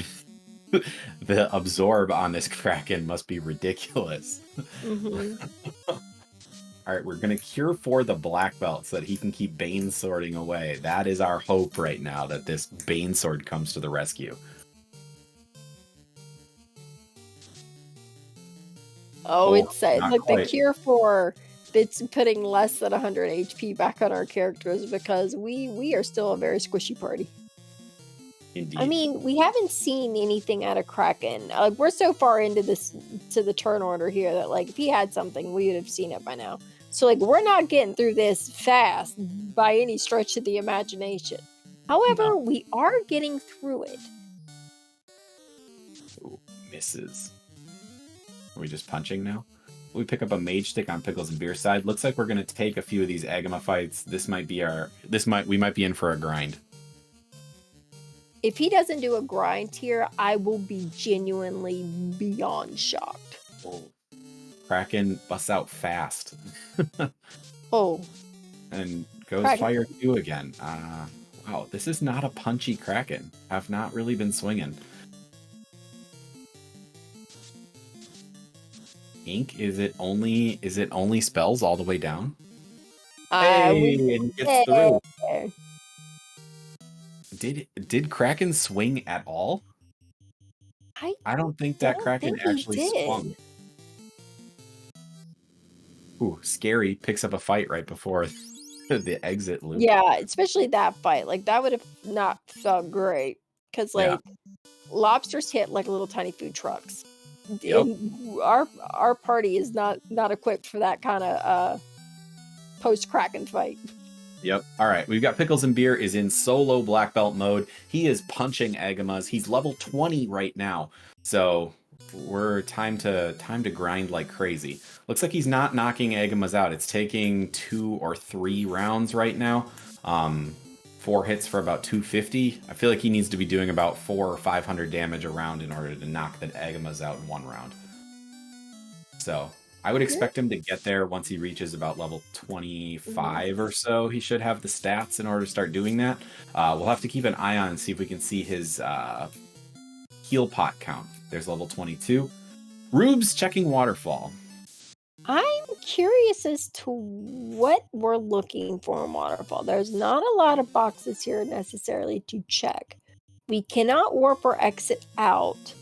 The absorb on this Kraken must be ridiculous. Mm-hmm. All right, we're going to cure for the black belt so that he can keep Bane Swording away. That is our hope right now, that this Bane Sword comes to the rescue. Oh, it's like quite. the cure for it's putting less than 100 HP back on our characters because we are still a very squishy party. Indeed. I mean, we haven't seen anything out of Kraken. Like we're so far into the turn order here that like if he had something, we would have seen it by now. So like we're not getting through this fast by any stretch of the imagination. However, we are getting through it. Ooh, misses. Are we just punching now? We pick up a mage stick on Pickles and Beer side. Looks like we're going to take a few of these Agama fights. We might be in for a grind. If he doesn't do a grind here, I will be genuinely beyond shocked. Oh. Kraken busts out fast. Oh. And goes Kraken. Fire 2 again. Wow, this is not a punchy Kraken. I've not really been swinging. Ink, is it only spells all the way down? Hey, it gets through. Did Kraken swing at all? I don't think that Kraken actually swung. Ooh, scary. Picks up a fight right before The exit loop. Yeah, especially that fight. Like, that would have not felt great. Because, Yeah. like, lobsters hit like little tiny food trucks. Yep. And our party is not equipped for that kind of post-Kraken fight. Yep. All right. We've got Pickles and Beer is in solo black belt mode. He is punching Agamas. He's level 20 right now. So we're time to grind like crazy. Looks like he's not knocking Agamas out. It's taking 2 or 3 rounds right now. 4 hits for about 250. I feel like he needs to be doing about 400 or 500 damage a round in order to knock the Agamas out in 1 round. So I would expect him to get there once he reaches about level 25 or so. He should have the stats in order to start doing that. We'll have to keep an eye on and see if we can see his heal pot count. There's level 22. Rubes checking waterfall. I'm curious as to what we're looking for in waterfall. There's not a lot of boxes here necessarily to check. We cannot warp or exit out.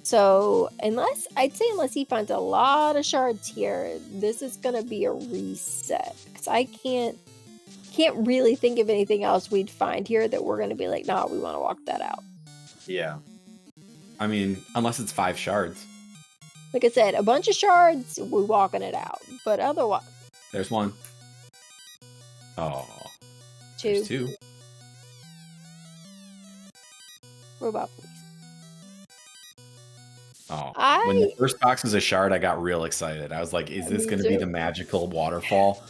So unless he finds a lot of shards here, this is gonna be a reset. Because I can't really think of anything else we'd find here that we're gonna be like, nah, we want to walk that out. Yeah. I mean, unless it's 5 shards. Like I said, a bunch of shards, we're walking it out. But otherwise, There's 1. Oh. 2. There's 2. Robot police. Oh, when the first box was a shard, I got real excited. I was like, is this going to be the magical waterfall?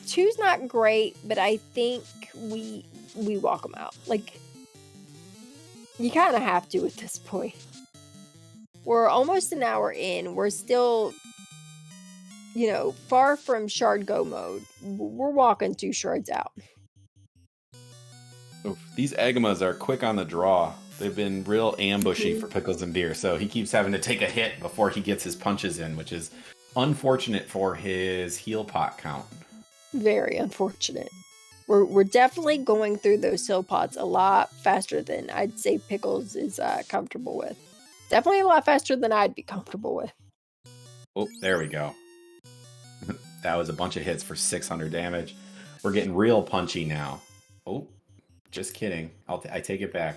2's not great, but I think we walk them out. Like, you kind of have to at this point. We're almost an hour in. We're still, far from shard go mode. We're walking 2 shards out. Oof, these Agamas are quick on the draw. They've been real ambushy for Pickles and Beer, so he keeps having to take a hit before he gets his punches in, which is unfortunate for his heal pot count. Very unfortunate. We're definitely going through those heal pots a lot faster than I'd say Pickles is comfortable with. Definitely a lot faster than I'd be comfortable with. Oh, there we go. That was a bunch of hits for 600 damage. We're getting real punchy now. Oh, just kidding. I take it back.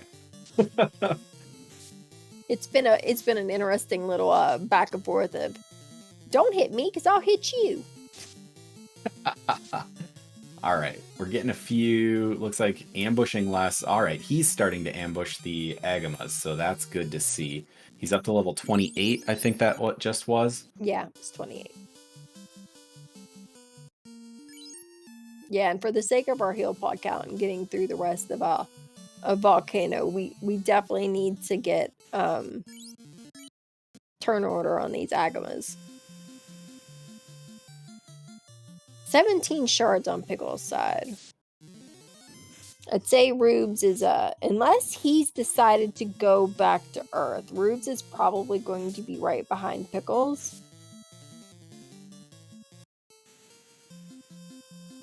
It's been an interesting little back and forth of, don't hit me because I'll hit you. All right, we're getting a few, looks like ambushing less. All right, he's starting to ambush the Agamas, so that's good to see. He's up to level 28, I think that what just was. Yeah, it's 28. Yeah, and for the sake of our heal pod count and getting through the rest of a volcano, we definitely need to get turn order on these Agamas. 17 shards on Pickle's side. I'd say Rubes is unless he's decided to go back to Earth, Rubes is probably going to be right behind Pickles.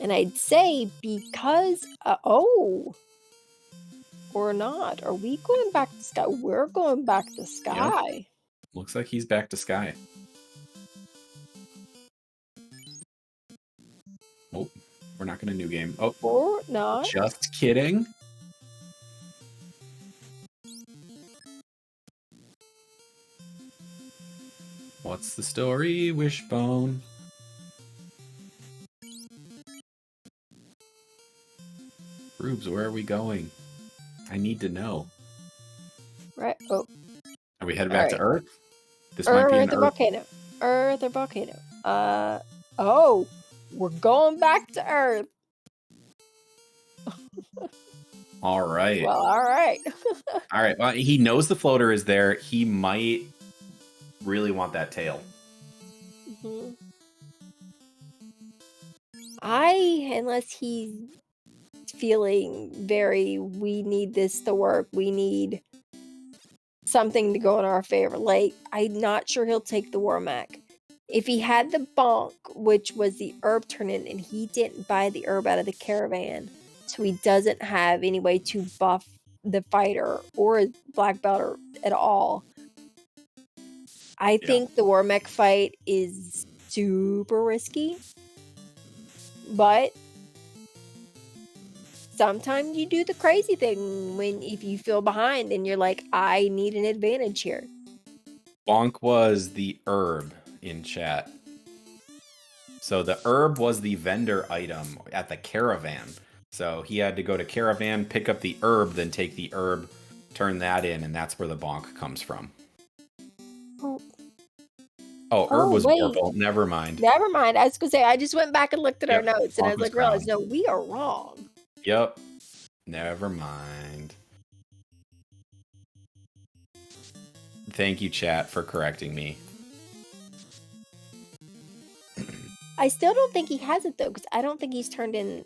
And I'd say because or not. Are we going back to Sky? We're going back to Sky. Yep. Looks like he's back to Sky. Oh, we're not going to new game. Oh, or not. Just kidding. What's the story, Wishbone? Rubes, where are we going? I need to know. Right. Oh. Are we headed back to Earth? This might be an volcano. Earth or volcano. Oh, we're going back to Earth. All right. Well, all right. All right. Well, he knows the floater is there. He might really want that tail. Mm-hmm. Unless he's feeling very, we need this to work. We need something to go in our favor. Like, I'm not sure he'll take the Warmac. If he had the bonk, which was the herb turn-in, and he didn't buy the herb out of the caravan, so he doesn't have any way to buff the fighter or his black belt at all, I think the Warmac fight is super risky. But sometimes you do the crazy thing if you feel behind and you're like, I need an advantage here. Bonk was the herb in chat. So the herb was the vendor item at the caravan. So he had to go to caravan, pick up the herb, then take the herb, turn that in, and that's where the bonk comes from. Oh, herb was wait. Warble. Never mind. Never mind. I was going to say, I just went back and looked at our notes, and I Bonk was was like, realized, crown. no, we are wrong. Yep. Never mind. Thank you, chat, for correcting me. I still don't think he has it, though, because I don't think he's turned in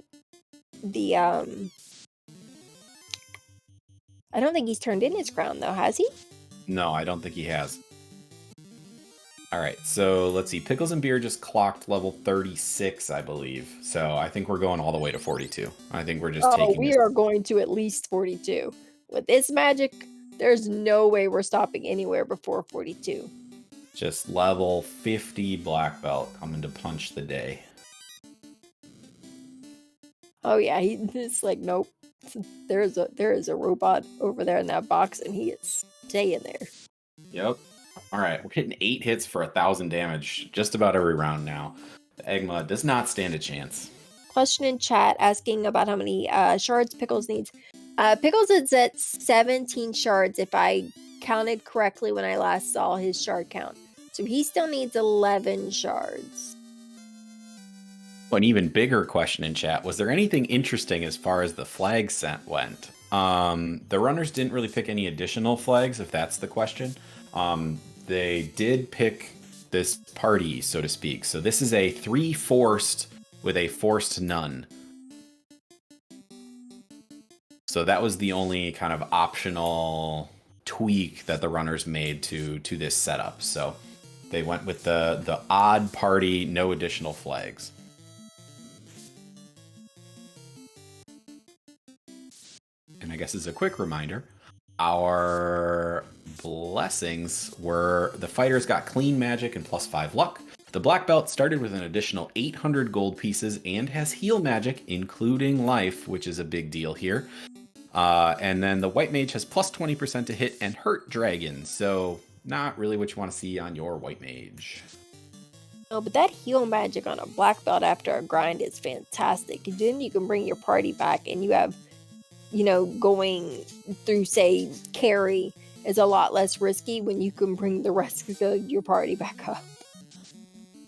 the, I don't think he's turned in his crown, though, has he? No, I don't think he has. All right, so let's see. Pickles and Beer just clocked level 36, I believe. So I think we're going all the way to 42. I think we're just taking we are going to at least 42. With this magic, there's no way we're stopping anywhere before 42. Just level 50 black belt coming to punch the day. Oh yeah, he's like, nope. There is a robot over there in that box, and he is staying there. Yep. All right, we're hitting 8 hits for 1,000 damage just about every round now. The Egma does not stand a chance. Question in chat asking about how many shards Pickles needs. Pickles is at 17 shards if I counted correctly when I last saw his shard count. So he still needs 11 shards. An even bigger question in chat, was there anything interesting as far as the flag scent went? The runners didn't really pick any additional flags, if that's the question. They did pick this party, so to speak. So this is a 3 forced with a forced none. So that was the only kind of optional tweak that the runners made to this setup. So they went with the odd party, no additional flags. And I guess as a quick reminder, our blessings were the fighters got clean magic and +5 luck. The black belt started with an additional 800 gold pieces and has heal magic, including life, which is a big deal here. And then the white mage has +20% to hit and hurt dragons. So not really what you want to see on your white mage. Oh, but that heal magic on a black belt after a grind is fantastic. And then you can bring your party back, and you have, going through, say, carry is a lot less risky when you can bring the rest of your party back up.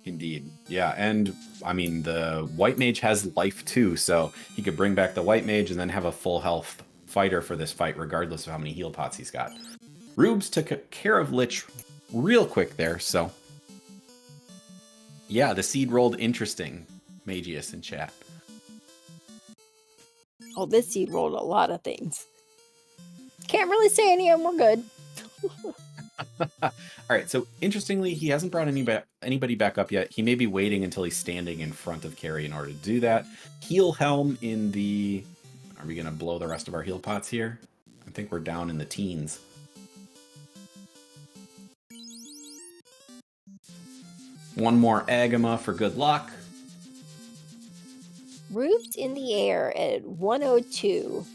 Indeed. Yeah, and I mean, the white mage has life too, so he could bring back the white mage and then have a full health fighter for this fight, regardless of how many heal pots he's got. Rubes took care of Lich real quick there, so yeah, the seed rolled interesting. Magius in chat. Oh, this seed rolled a lot of things. Can't really say any of them were good. All right, so interestingly, he hasn't brought anybody back up yet. He may be waiting until he's standing in front of Carrie in order to do that. Heal Helm in the... Are we going to blow the rest of our heal pots here? I think we're down in the teens. One more Agama for good luck. Rubes in the air at 102.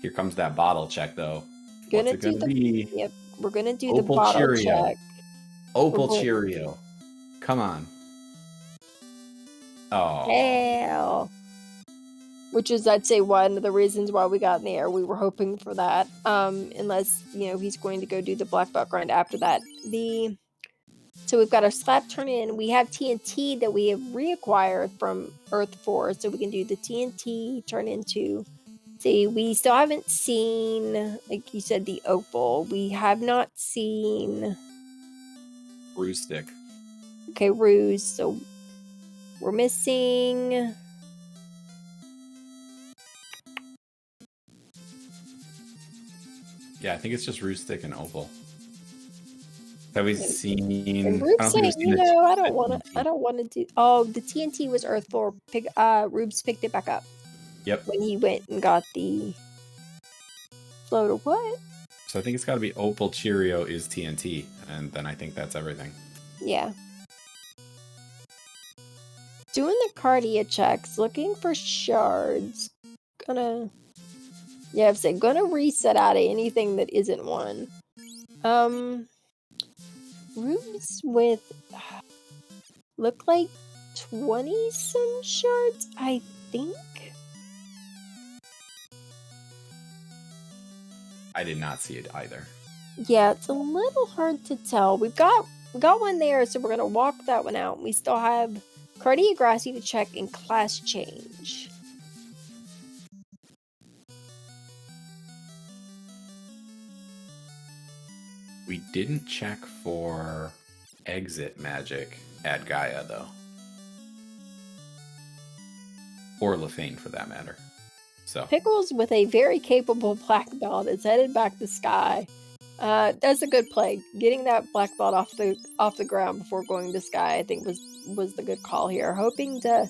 Here comes that bottle check, though. Gonna What's it gonna be? Yep, we're gonna do Opal the bottle Cheerio. check. Opal Cheerio. Come on. Oh. Hell. Which is, I'd say, one of the reasons why we got in the air. We were hoping for that. Unless, he's going to go do the black belt grind after that. So we've got our slap turn in. We have TNT that we have reacquired from Earth 4. So we can do the TNT turn into... See, we still haven't seen, like you said, the opal. We have not seen... Ruse stick. Okay, ruse. So we're missing... Yeah, I think it's just Ruse stick and opal. Have we seen? And Rube saying, I don't want to do. Oh, the TNT was Earth 4. Rubes picked it back up. Yep. When he went and got the floater. What? So I think it's got to be Opal Cheerio is TNT, and then I think that's everything. Yeah. Doing the cardia checks, looking for shards. Gonna reset out of anything that isn't one. Rooms with look like 20 some shards, I think. I did not see it either. Yeah, it's a little hard to tell. We got one there, so we're gonna walk that one out. We still have Cardiography to check and class change. We didn't check for exit magic at Gaia, though. Or Lefane, for that matter. So Pickles, with a very capable black belt, is headed back to Sky. That's a good play. Getting that black belt off the ground before going to Sky, I think, was the good call here. Hoping to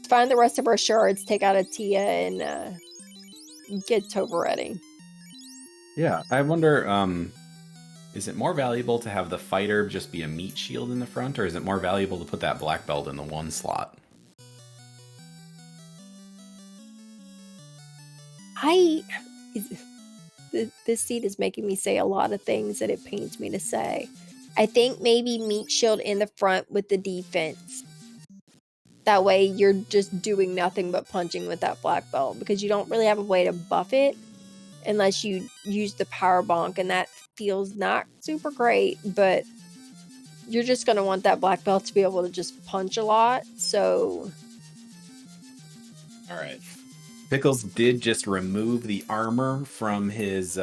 find the rest of our shards, take out a Tia, and get Tova ready. yeah, I wonder, is it more valuable to have the fighter just be a meat shield in the front, or is it more valuable to put that black belt in the one slot? This seat is making me say a lot of things that it pains me to say. I think maybe meat shield in the front with the defense. That way you're just doing nothing but punching with that black belt, because you don't really have a way to buff it unless you use the power bonk, and that feels not super great, but you're just going to want that black belt to be able to just punch a lot. So all right. Pickles did just remove the armor from his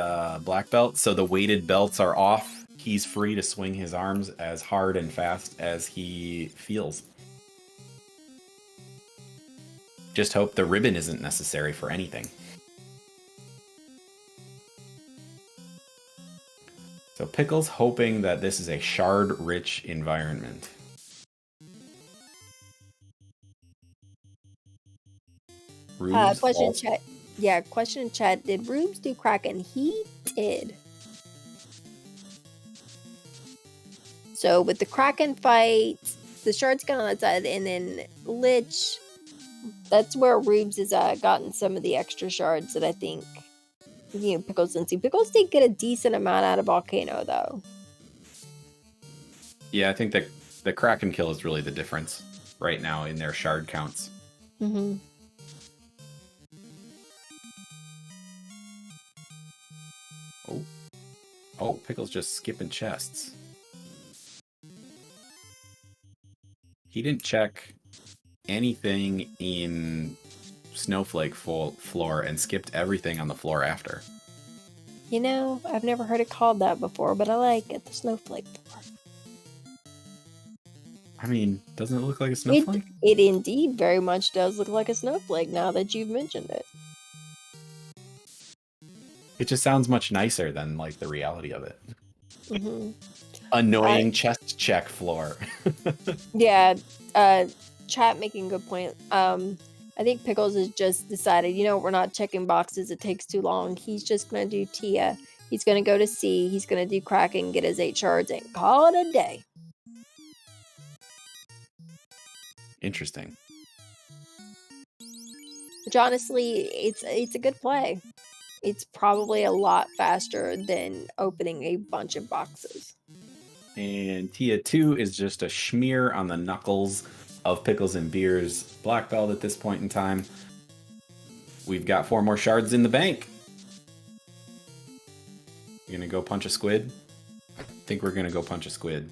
black belt, so the weighted belts are off. He's free to swing his arms as hard and fast as he feels. Just hope the ribbon isn't necessary for anything. So Pickles hoping that this is a shard-rich environment. question in chat. Yeah, question in chat. Did Rubes do Kraken? He did. So with the Kraken fight, the shards got on that side, and then Lich, that's where Rubes has gotten some of the extra shards that I think, Pickles didn't see. Pickles did get a decent amount out of Volcano, though. Yeah, I think that the Kraken kill is really the difference right now in their shard counts. Mm-hmm. Oh, Pickles just skipping chests. He didn't check anything in Snowflake floor and skipped everything on the floor after. I've never heard it called that before, but I like it, the Snowflake floor. I mean, doesn't it look like a snowflake? It indeed very much does look like a snowflake now that you've mentioned it. It just sounds much nicer than like the reality of it. Mm-hmm. Annoying chest check floor. Yeah, chat making a good point. I think Pickles has just decided, we're not checking boxes, it takes too long. He's just gonna do Tia. He's gonna go to C, he's gonna do Kraken, get his 8 shards, and call it a day. Interesting. Which honestly, it's a good play. It's probably a lot faster than opening a bunch of boxes. And Tia 2 is just a schmear on the knuckles of Pickles and Beer's black belt at this point in time. We've got 4 more shards in the bank. You gonna go punch a squid? I think we're gonna go punch a squid.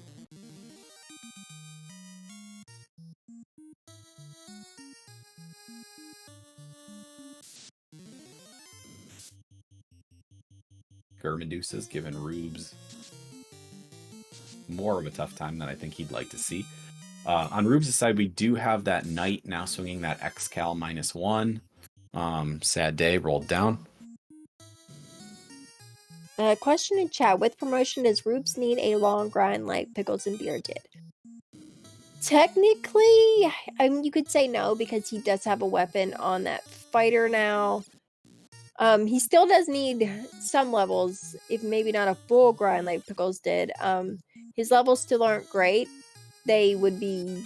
Medusa's given Rubes more of a tough time than I think he'd like to see. On Rubes' side, we do have that Knight now swinging that X-Cal -1. Sad day, rolled down. Question in chat. With promotion, does Rubes need a long grind like Pickles and Beer did? Technically, you could say no, because he does have a weapon on that fighter now. He still does need some levels, if maybe not a full grind like Pickles did. His levels still aren't great. They would be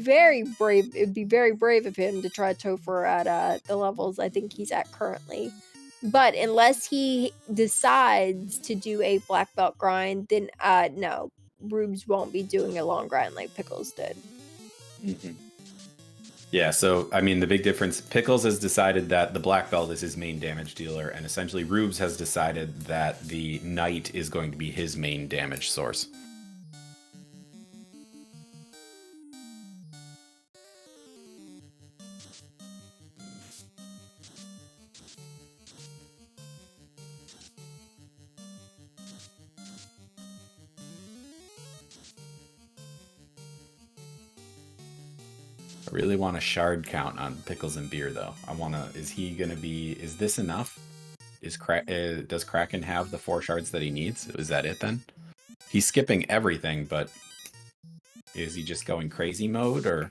very brave. It'd be very brave of him to try Topher at the levels I think he's at currently. But unless he decides to do a black belt grind, then no, Rubes won't be doing a long grind like Pickles did. Mm-hmm. Yeah, so I mean, the big difference, Pickles has decided that the black belt is his main damage dealer, and essentially Rubes has decided that the knight is going to be his main damage source. I really want a shard count on Pickles and Beer, though. I want to. Is he going to be? Is this enough? Does Kraken have the 4 shards that he needs? Is that it then? He's skipping everything, but is he just going crazy mode or?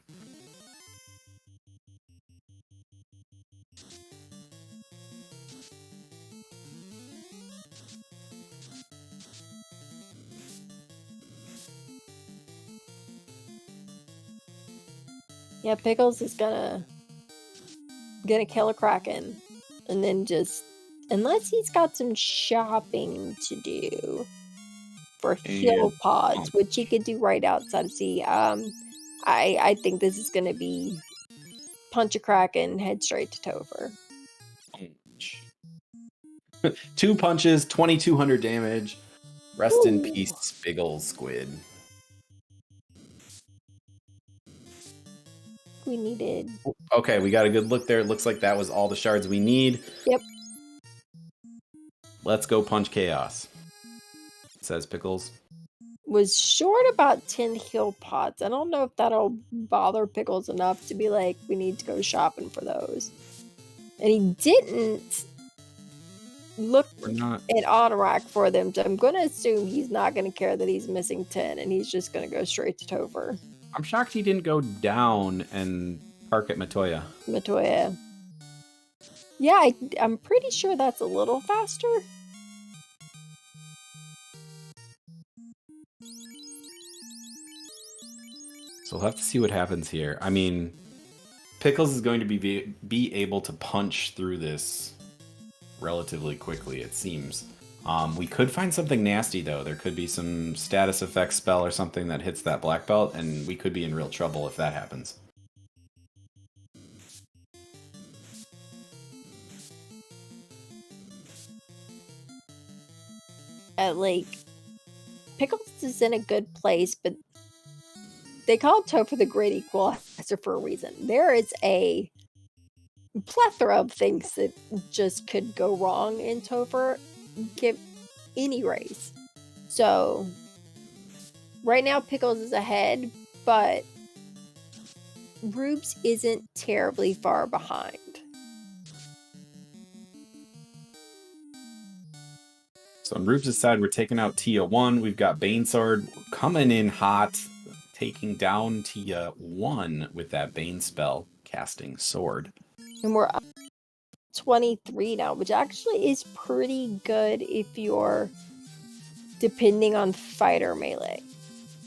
Yeah, Pickles is gonna kill a Kraken, and then just unless he's got some shopping to do for heal pods, which he could do right outside of C. I think this is gonna be punch a Kraken, head straight to Topher. 2 punches, 2,200 damage. Rest in peace, big ol' squid. We needed. Okay, we got a good look there. It looks like that was all the shards we need. Yep. Let's go punch chaos, says Pickles. Was short about 10 heal pots. I don't know if that'll bother Pickles enough to be like, we need to go shopping for those. And he didn't look at Autorack for them, so I'm going to assume he's not going to care that he's missing 10, and he's just going to go straight to Topher. I'm shocked he didn't go down and park at Matoya. Yeah, I'm pretty sure that's a little faster. So we'll have to see what happens here. I mean, Pickles is going to be able to punch through this relatively quickly, it seems. We could find something nasty, though. There could be some status effect spell or something that hits that black belt, and we could be in real trouble if that happens. Pickles is in a good place, but they call Topher the Great Equalizer for a reason. There is a plethora of things that just could go wrong in Topher, give any race. So right now Pickles is ahead, but Rubes isn't terribly far behind. So on Rubes' side, we're taking out Tia 1. We've got Banesword coming in hot, taking down Tia 1 with that Bane spell, casting Sword. And we're up 23 now, which actually is pretty good if you're depending on fighter melee.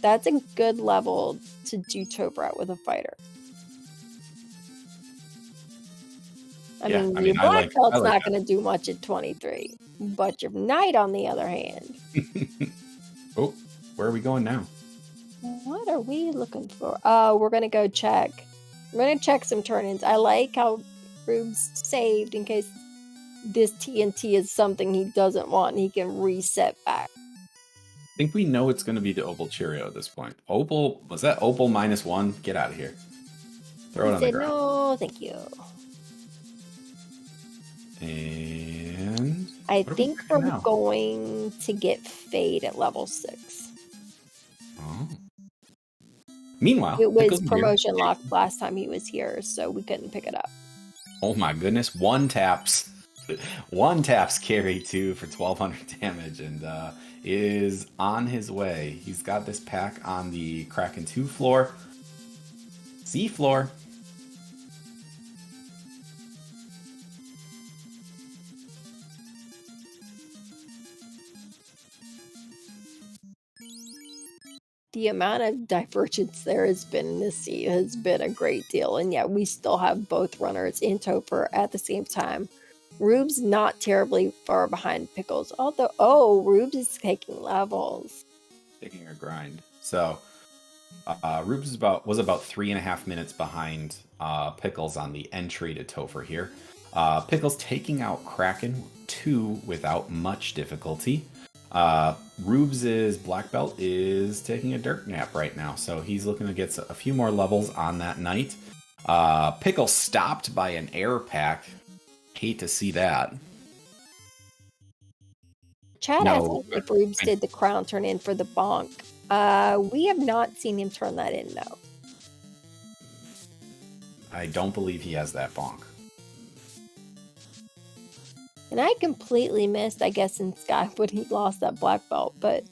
That's a good level to do Topher at with a fighter. I mean, your black belt's not going to do much at 23, but your knight, on the other hand. Oh, where are we going now? What are we looking for? We're going to go check. We're going to check some turn-ins. I like how Rubes saved in case this TNT is something he doesn't want and he can reset back. I think we know it's going to be the Opal Cheerio at this point. Opal, was that Opal -1? Get out of here. Throw it on the ground. No, thank you. And I think we're going to get Fade at level 6. Oh. Meanwhile, it was promotion locked last time he was here, so we couldn't pick it up. Oh my goodness, one taps carry 2 for 1,200 damage and is on his way. He's got this pack on the Kraken 2 floor. C floor. the amount of divergence there has been in this seed has been a great deal. And yet we still have both runners in Topher at the same time. Rubes not terribly far behind Pickles. Although, Rubes is taking levels. Taking a grind. So, Rubes was about 3.5 minutes behind Pickles on the entry to Topher here. Pickles taking out Kraken 2 without much difficulty. Rubes' black belt is taking a dirt nap right now, so he's looking to get a few more levels on that night. Pickle stopped by an air pack. Hate to see that. Chad asked if Rubes did the crown turn in for the bonk. We have not seen him turn that in, though. I don't believe he has that bonk. And I completely missed, I guess, in Sky when he lost that black belt. But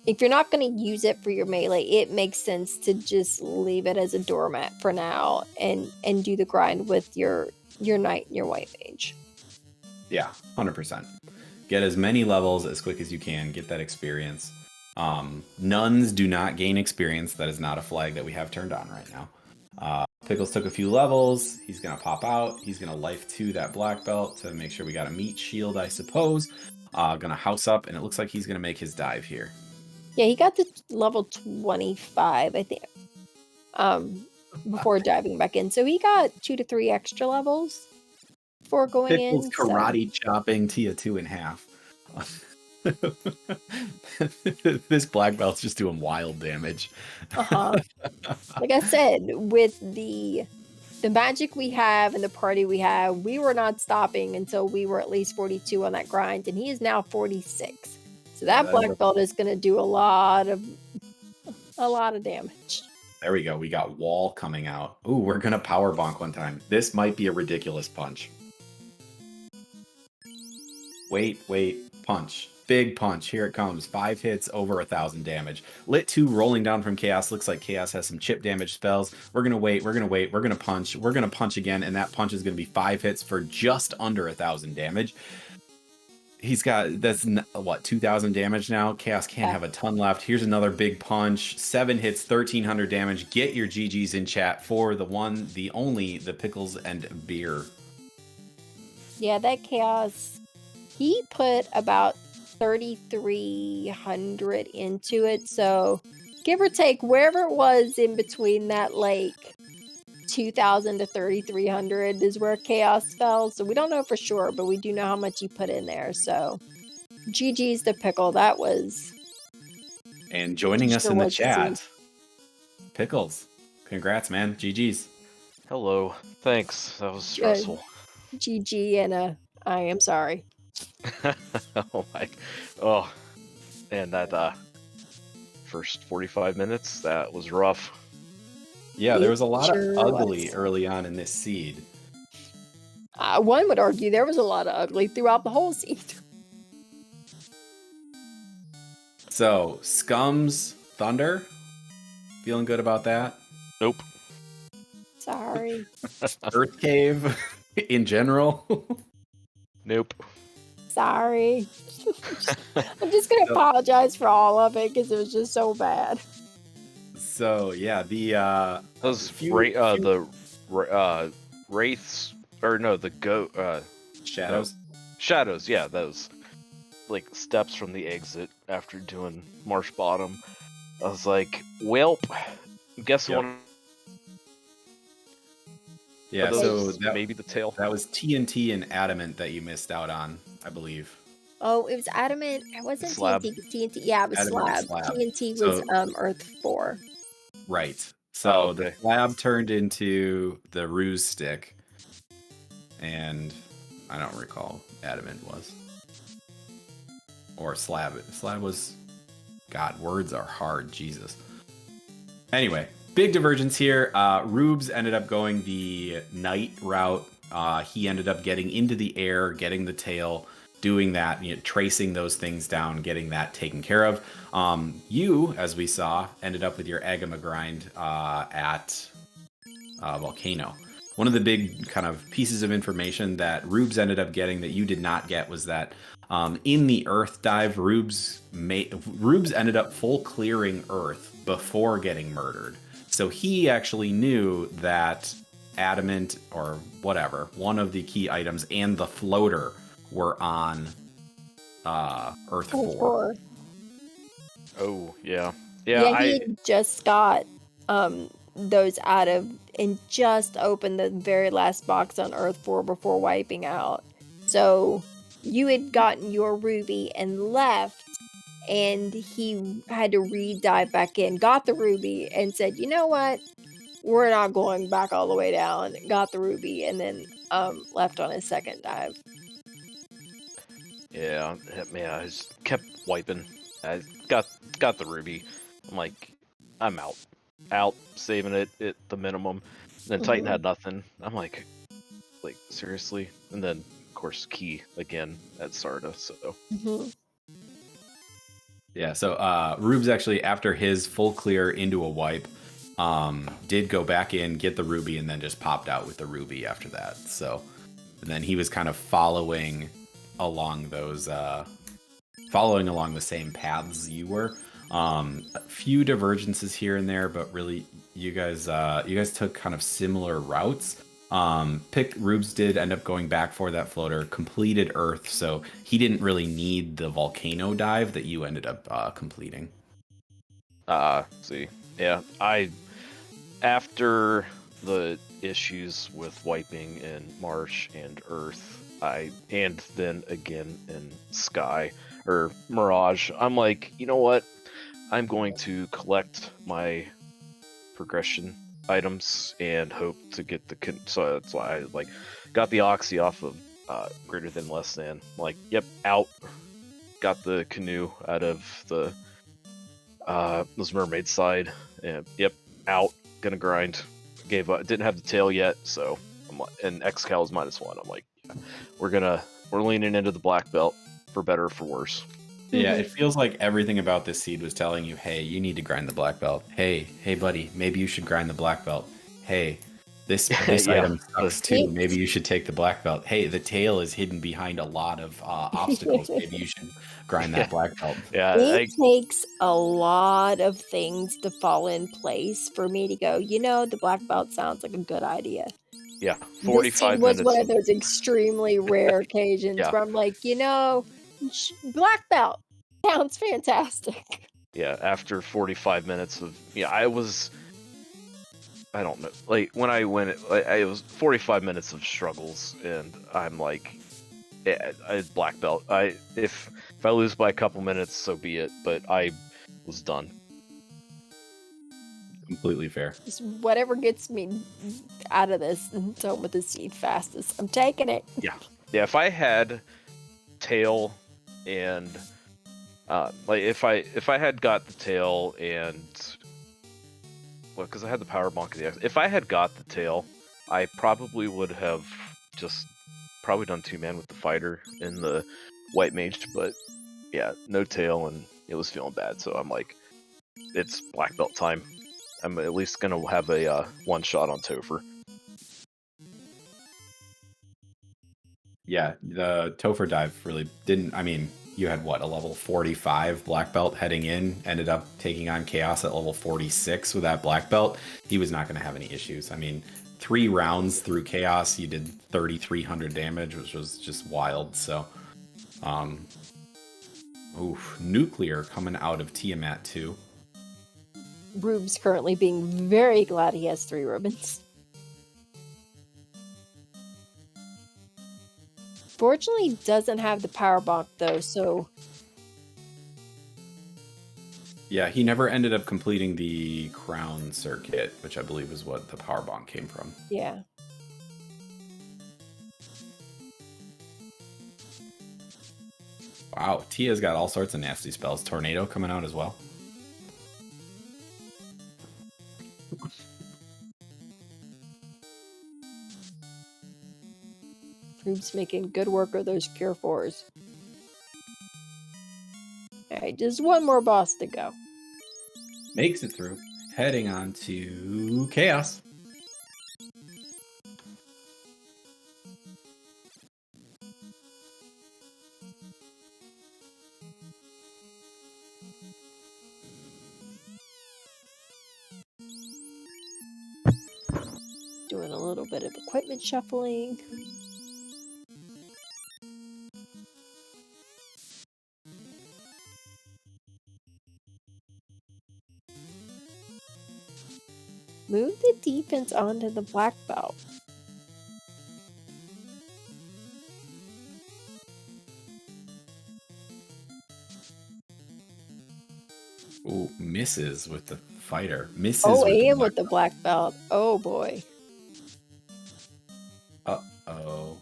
if you're not going to use it for your melee, it makes sense to just leave it as a doormat for now and do the grind with your knight and your white mage. Yeah, 100%. Get as many levels as quick as you can. Get that experience. Nuns do not gain experience. That is not a flag that we have turned on right now. Pickles took a few levels. He's going to pop out. He's going to life 2 that black belt to make sure we got a meat shield, I suppose. Going to house up, and it looks like he's going to make his dive here. Yeah, he got to level 25, I think, before diving back in. So he got 2 to 3 extra levels before going Pickles in. Karate chopping Tia 2 in half. This black belt's just doing wild damage. Like I said, with the magic we have and the party we have, we were not stopping until we were at least 42 on that grind, and he is now 46. So that black belt is going to do a lot of damage. There we go. We got wall coming out. Ooh, we're going to power bonk one time. This might be a ridiculous punch. Wait, punch. Big punch. Here it comes. 5 hits, over 1,000 damage. Lit 2 rolling down from Chaos. Looks like Chaos has some chip damage spells. We're going to wait. We're going to punch. We're going to punch again, and that punch is going to be 5 hits for just under 1,000 damage. He's got, that's what, 2,000 damage now? Chaos can't have a ton left. Here's another big punch. 7 hits, 1,300 damage. Get your GGs in chat for the one, the only, the pickles and beer. Yeah, that Chaos, he put about 3,300 into it, so give or take wherever it was in between that, like 2,000 to 3,300 is where Chaos fell. So we don't know for sure, but we do know how much he put in there. So GG's to Pickle. That was. And joining us in the chat, Pickles. Congrats, man. GG's. Hello. Thanks. That was stressful. GG and I am sorry. And that first 45 minutes, that was rough. Yeah, there was a lot of ugly early on in this seed. One would argue there was a lot of ugly throughout the whole seed. So, Scum's Thunder? Feeling good about that? Nope. Sorry. Earth Cave in general? Nope. Sorry. I'm just going to apologize for all of it because it was just so bad. So, yeah, the wraiths, or no, the goat, shadows. Shadows, yeah, those like steps from the exit after doing Marsh Bottom. I was like, welp, guess what? Yeah, so that, maybe the tail. That was TNT and Adamant that you missed out on, I believe. Oh, it was Adamant. It wasn't Slab. TNT. Yeah, it was Slab. TNT was Earth 4. Right. So the slab turned into the ruse stick, and I don't recall Adamant was. Or slab. Slab was... God, words are hard. Jesus. Anyway, big divergence here. Rubes ended up going the night route. He ended up getting into the air, getting the tail, doing that, tracing those things down, getting that taken care of. You, as we saw, ended up with your Agama grind at Volcano. One of the big kind of pieces of information that Rubes ended up getting that you did not get was that in the Earth dive, Rubes ended up full clearing Earth before getting murdered. So he actually knew that adamant or whatever, one of the key items and the floater were on Earth 4. Oh, yeah. Yeah, he had just got those out of and just opened the very last box on Earth 4 before wiping out. So you had gotten your ruby and left, and he had to re-dive back in, got the ruby, and said, you know what? We're not going back all the way down. Got the ruby, and then left on his second dive. Yeah, man, I just kept wiping. I got the ruby. I'm like, I'm out, saving it at the minimum. Then Titan had nothing. I'm like seriously. And then of course Key again at Sarda. So Yeah, so Rubes actually, after his full clear into a wipe, did go back in, get the ruby, and then just popped out with the ruby after that. So, and then he was kind of following along those, following along the same paths you were. A few divergences here and there, but really, you guys took kind of similar routes. Rubes did end up going back for that floater, completed Earth, so he didn't really need the volcano dive that you ended up completing. See, yeah, after the issues with wiping in Marsh and Earth, and then again in Sky or Mirage, I'm like, you know what? I'm going to collect my progression items and hope to get the so that's why I got the Oxy off of greater than less than. Like, yep, out. Got the canoe out of the those mermaid side, and yep, out. Gonna grind. Gave up. Didn't have the tail yet, so and Excal is -1. I'm like, yeah, we're leaning into the black belt for better or for worse. Yeah, it feels like everything about this seed was telling you, hey, you need to grind the black belt. Hey, buddy, maybe you should grind the black belt. Hey, this item sucks too. Maybe you should take the black belt. Hey, the tail is hidden behind a lot of obstacles. Maybe you should grind that black belt. Yeah, it takes a lot of things to fall in place for me to go, the black belt sounds like a good idea. Yeah, 45 this minutes. Was one of those extremely rare occasions where I'm like, black belt sounds fantastic. Yeah, after 45 minutes of I don't know. Like when I went, it was 45 minutes of struggles, and I'm like, I black belt. If I lose by a couple minutes, so be it. But I was done. Completely fair. Just whatever gets me out of this and done with the seed fastest, I'm taking it. Yeah. If I had tail and if I had got the tail and because I had the power bonk of the X. If I had got the tail, I probably would have just probably done 2-man with the fighter and the white mage, but yeah, no tail, and it was feeling bad. So I'm like, it's black belt time. I'm at least gonna have a one shot on Topher. Yeah, the Topher dive really didn't. I mean, you had what, a level 45 black belt heading in, ended up taking on Chaos at level 46 with that black belt. He was not going to have any issues. I mean, 3 rounds through Chaos, you did 3,300 damage, which was just wild. So, Nuclear coming out of Tiamat too. Rubes currently being very glad he has 3 ribbons. Fortunately, he doesn't have the power bonk though, so yeah, he never ended up completing the crown circuit, which I believe is what the power bonk came from. Yeah. Wow, Tia's got all sorts of nasty spells. Tornado coming out as well. Rubes making good work of those Cure 4s. Alright, just one more boss to go. Makes it through. Heading on to Chaos. doing a little bit of equipment shuffling. Move the defense onto the black belt. Ooh, misses with the fighter. Misses Oh, with the and black with the black belt. Oh boy. Uh-oh.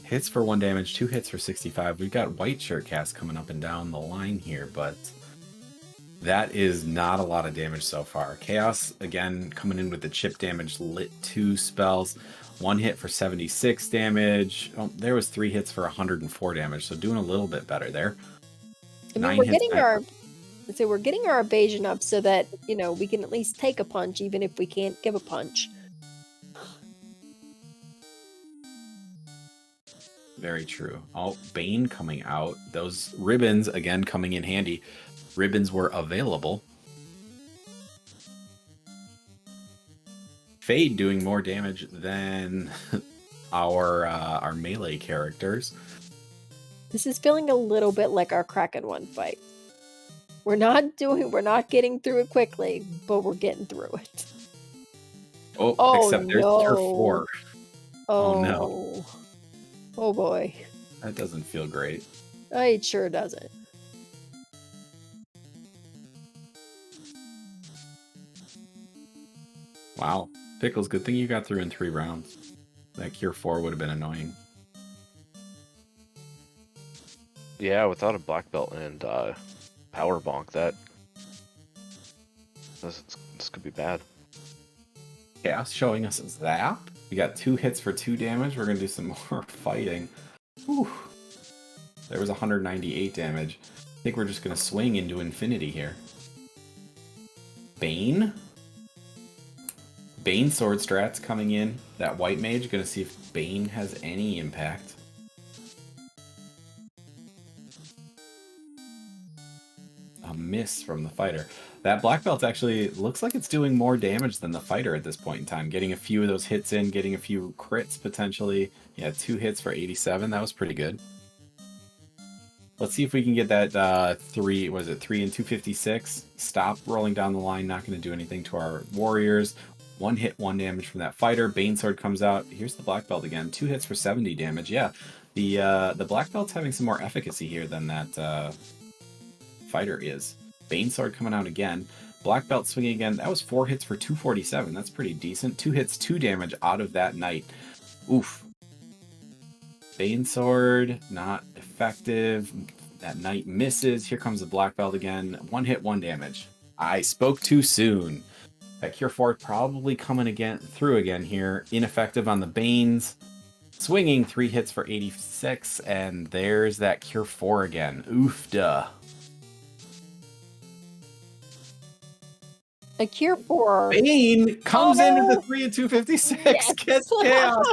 Hits for 1 damage, 2 hits for 65. We've got white shirt cast coming up and down the line here, but that is not a lot of damage so far. Chaos, again, coming in with the chip damage, lit 2 spells. 1 hit for 76 damage. Oh, there was 3 hits for 104 damage, so doing a little bit better there. I mean, 9 we're hits getting back. we're getting our evasion up so that, you know, we can at least take a punch even if we can't give a punch. Very true. Oh, Bane coming out. Those ribbons, again, coming in handy. Ribbons were available. Fade doing more damage than our melee characters. This is feeling a little bit like our Kraken 1 fight. We're not getting through it quickly, but we're getting through it. Oh, except there's no. Tier 4. Oh, no. Oh boy. That doesn't feel great. It sure doesn't. Wow. Pickles, good thing you got through in 3 rounds. That Cure 4 would have been annoying. Yeah, without a black belt and power bonk, this could be bad. Chaos showing us a zap. We got 2 hits for 2 damage. We're going to do some more fighting. Whew. There was 198 damage. I think we're just going to swing into infinity here. Bane? Bane sword strats coming in. That white mage, going to see if Bane has any impact. A miss from the fighter. That black belt actually looks like it's doing more damage than the fighter at this point in time. Getting a few of those hits in, getting a few crits potentially. Yeah, 2 hits for 87. That was pretty good. Let's see if we can get that 3 and 256. Stop rolling down the line. Not going to do anything to our warriors. 1 hit, 1 damage from that fighter. Bane sword comes out. Here's the black belt again. 2 hits for 70 damage. Yeah, the black belt's having some more efficacy here than that fighter is. Bane sword coming out again. Black belt swinging again. That was 4 hits for 247. That's pretty decent. 2 hits, 2 damage out of that knight. Oof. Bane sword, not effective. That knight misses. Here comes the black belt again. 1 hit, 1 damage. I spoke too soon. That Cure 4 probably coming through again here. Ineffective on the Banes. Swinging 3 hits for 86. And there's that Cure 4 again. Oof duh. A Cure 4. Bane comes in with the 3 and 256. Yes. Gets chaos.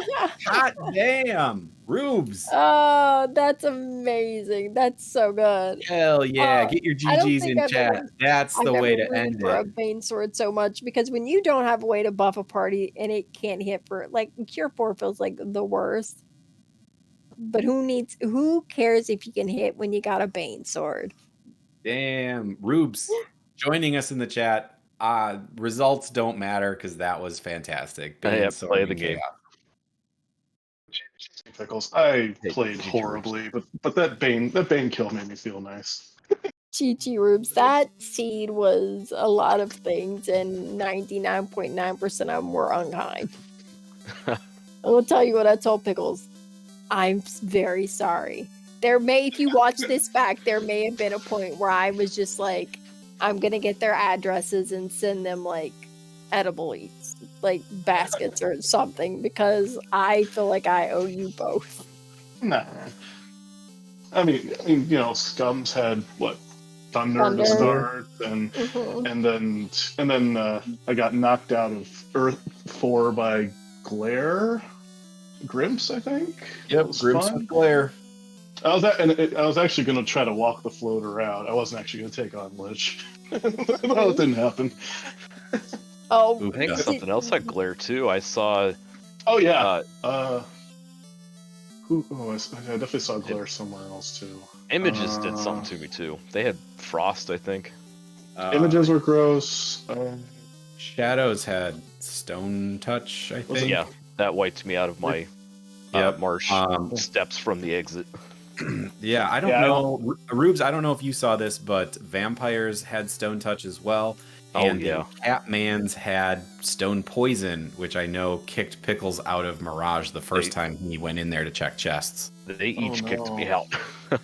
Hot damn. Rubes. Oh, that's amazing. That's so good. Hell yeah. Get your I don't GGs think in I've chat. ever- That's the I've way ever to rooted end for a it. Bane sword so much, because when you don't have a way to buff a party and it can't hit for, like, Cure 4 feels like the worst. But who cares if you can hit when you got a Bane sword? Damn. Rubes joining us in the chat. Results don't matter because that was fantastic. Bane Yeah, sword play and the game. chaos. Pickles. I Hey, played GG horribly, but that Bane kill made me feel nice. GG Rubes. That seed was a lot of things, and 99.9% of them were unkind. I will tell you what I told Pickles. I'm very sorry. If you watch this back, there may have been a point where I was just like, I'm gonna get their addresses and send them like edible eats, like baskets or something, because I feel like I owe you both. Nah. I mean, you know, Scums had what Thunder to start, and then I got knocked out of Earth 4 by Glare, Grimps, I think. Yep, That was Grimps fun. with Glare. I was actually going to try to walk the floater out. I wasn't actually going to take on Lich. Well, it didn't happen. Oh, I think Yeah. something else had glare too. I saw. Oh yeah. Who? Oh, I definitely saw glare somewhere else too. Images did something to me too. They had frost, I think. Images were gross. Shadows had stone touch, I Was it- think. Yeah, that wiped me out of my Yep. marsh steps from the exit. Yeah, I don't Yeah, I know. Rubes, I don't know if you saw this, but vampires had stone touch as well. Oh, And yeah. the Catmans had stone poison, which I know kicked Pickles out of Mirage the first time he went in there to check chests. They each kicked me no. out.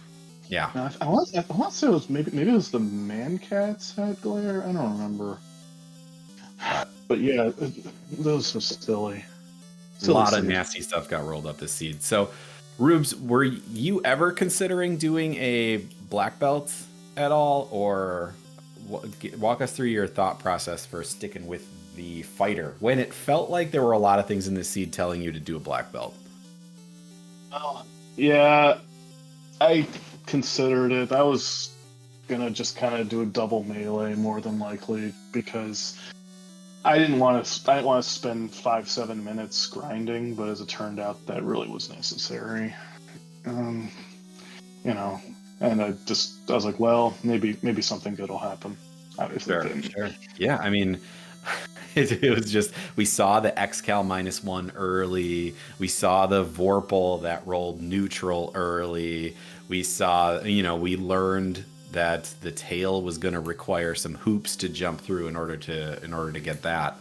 Yeah. I want to say it was maybe it was the man cats had glare. I don't remember. But yeah, those were silly. A lot of seed. nasty stuff got rolled up this seed. So, Rubes, were you ever considering doing a black belt at all, or walk us through your thought process for sticking with the fighter when it felt like there were a lot of things in this seed telling you to do a black belt? Yeah, I considered it. I was gonna just kind of do a double melee more than likely because I didn't want to spend 5-7 minutes grinding, but as it turned out, that really was necessary. You know, and I was like, well, maybe something good will happen. Obviously, it didn't. Sure. Yeah, I mean, it was just, we saw the Xcal -1 early. We saw the Vorpal that rolled neutral early. We saw, we learned that the tail was going to require some hoops to jump through in order to get that.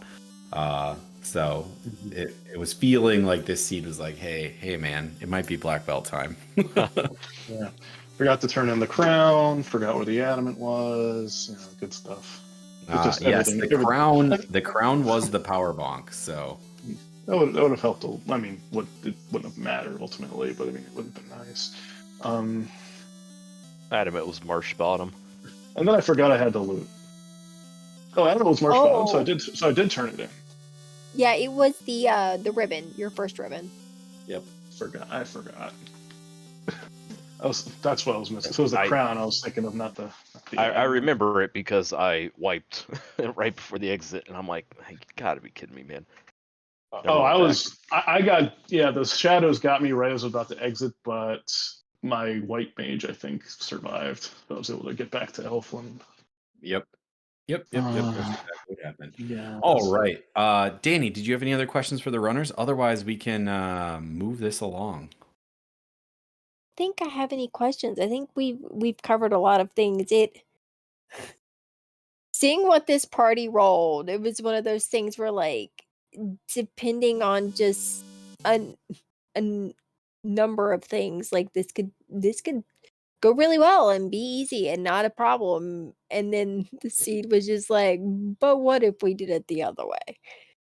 So it was feeling like this seed was like, hey man, it might be black belt time. Yeah, forgot to turn in the crown. Forgot where the adamant was. Good stuff. Yes, the crown was the power bonk. So that would have helped. It wouldn't have mattered ultimately, but I mean, it would have been nice. Adamant was marsh bottom. And then I forgot I had to loot. Oh, Adamant was marsh bottom, so I did turn it in. Yeah, it was the ribbon, your first ribbon. Yep. I forgot. That's what I was missing. So it was the crown I was thinking of, not the I remember it because I wiped right before the exit, and I'm like, hey, you gotta be kidding me, man. I got, the shadows got me right as I was about to exit, but my white mage, I think, survived. So I was able to get back to Elfland. Yep. That's exactly what happened. Yeah. All right. Danny, did you have any other questions for the runners? Otherwise, we can move this along. I think I have any questions. I think we've covered a lot of things. Seeing what this party rolled, it was one of those things where, like, depending on just a number of things, like this could go really well and be easy and not a problem. And then the seed was just like, but what if we did it the other way?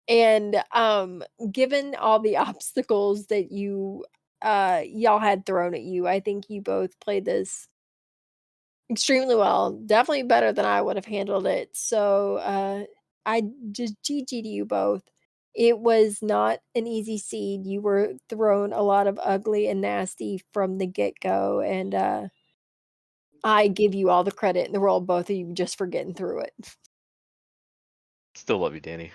And given all the obstacles that y'all had thrown at you, I think you both played this extremely well. Definitely better than I would have handled it. So I just GG to you both. It was not an easy seed. You were thrown a lot of ugly and nasty from the get-go, and I give you all the credit in the world, both of you, just for getting through it. Still love you, Danny.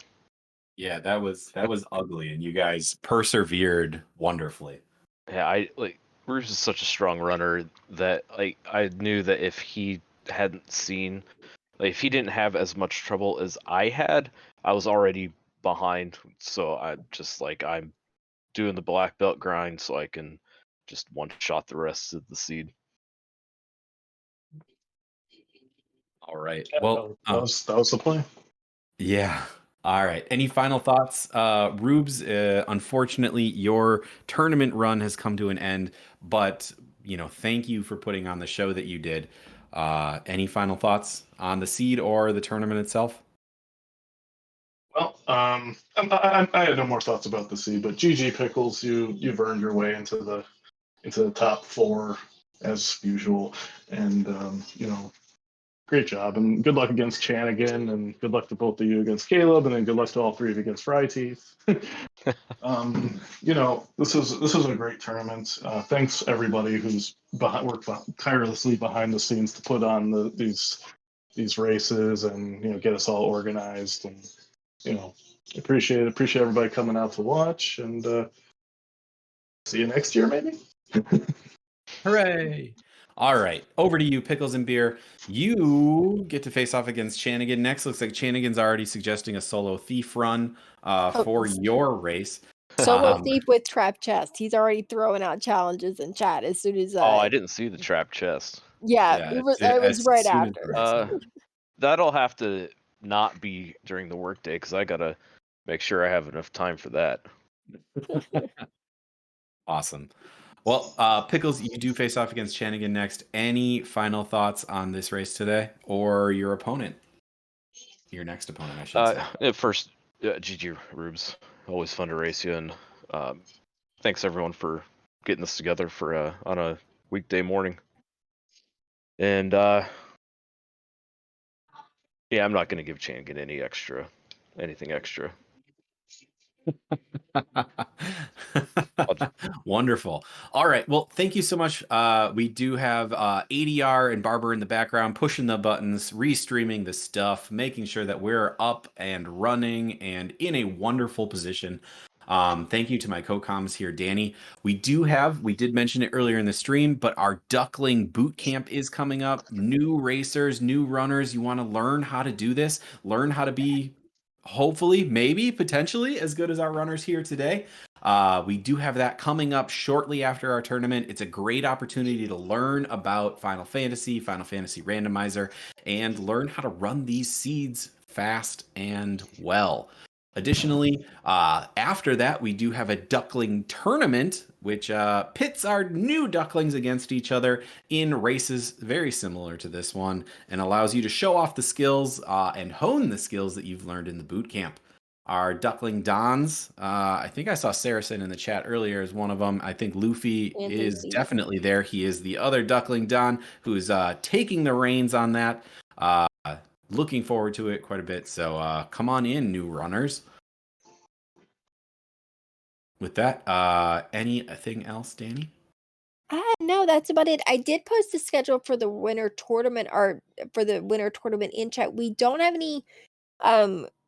Yeah, that was ugly, and you guys persevered wonderfully. Yeah, Bruce is such a strong runner that I knew that if he hadn't seen, if he didn't have as much trouble as I had, I was already behind. So I'm doing the black belt grind so I can just one shot the rest of the seed. All right. Yeah, Well, that was the plan. Yeah. All right. Any final thoughts? Rubes, unfortunately, your tournament run has come to an end, but, thank you for putting on the show that you did. Any final thoughts on the seed or the tournament itself? Well, I had no more thoughts about the seed, but GG Pickles, you've earned your way into the top 4 as usual, and great job, and good luck against Chan again, and good luck to both of you against Caleb, and then good luck to all three of you against Fry Teeth. This is a great tournament. Thanks everybody who's worked tirelessly behind the scenes to put on these races and get us all organized, and appreciate everybody coming out to watch, and see you next year maybe. Hooray! All right, over to you, Pickles and Beer. You get to face off against Chanigan next. Looks like Chanigan's already suggesting a solo thief run for your race. Solo thief with trap chest. He's already throwing out challenges in chat as soon as. Oh, I didn't see the trap chest. Yeah, it was right after. That'll have to not be during the workday because I gotta make sure I have enough time for that. Awesome. Well, Pickles, you do face off against Chanigan next. Any final thoughts on this race today, or your opponent? Your next opponent, I should say. First, GG Rubes. Always fun to race you, and thanks everyone for getting this together for on a weekday morning. And yeah, I'm not going to give Chanigan anything extra. Wonderful. All right. Well, thank you so much. We do have ADR and Barber in the background pushing the buttons, restreaming the stuff, making sure that we're up and running and in a wonderful position. Thank you to my co-coms here, Danny. We did mention it earlier in the stream, but our Duckling boot camp is coming up. New racers, new runners. You want to learn how to do this, learn how to be hopefully, maybe, potentially as good as our runners here today. We do have that coming up shortly after our tournament. It's a great opportunity to learn about Final Fantasy Randomizer, and learn how to run these seeds fast and well. Additionally, after that, we do have a Duckling tournament, which pits our new Ducklings against each other in races very similar to this one, and allows you to show off the skills and hone the skills that you've learned in the boot camp. Our Duckling Dons, I think I saw Saracen in the chat earlier as one of them. I think Luffy is definitely there. He is the other Duckling Don who's taking the reins on that. Looking forward to it quite a bit. So come on in, new runners. With that, anything else, Danny? No, that's about it. I did post a schedule for the winter tournament in chat. We don't have any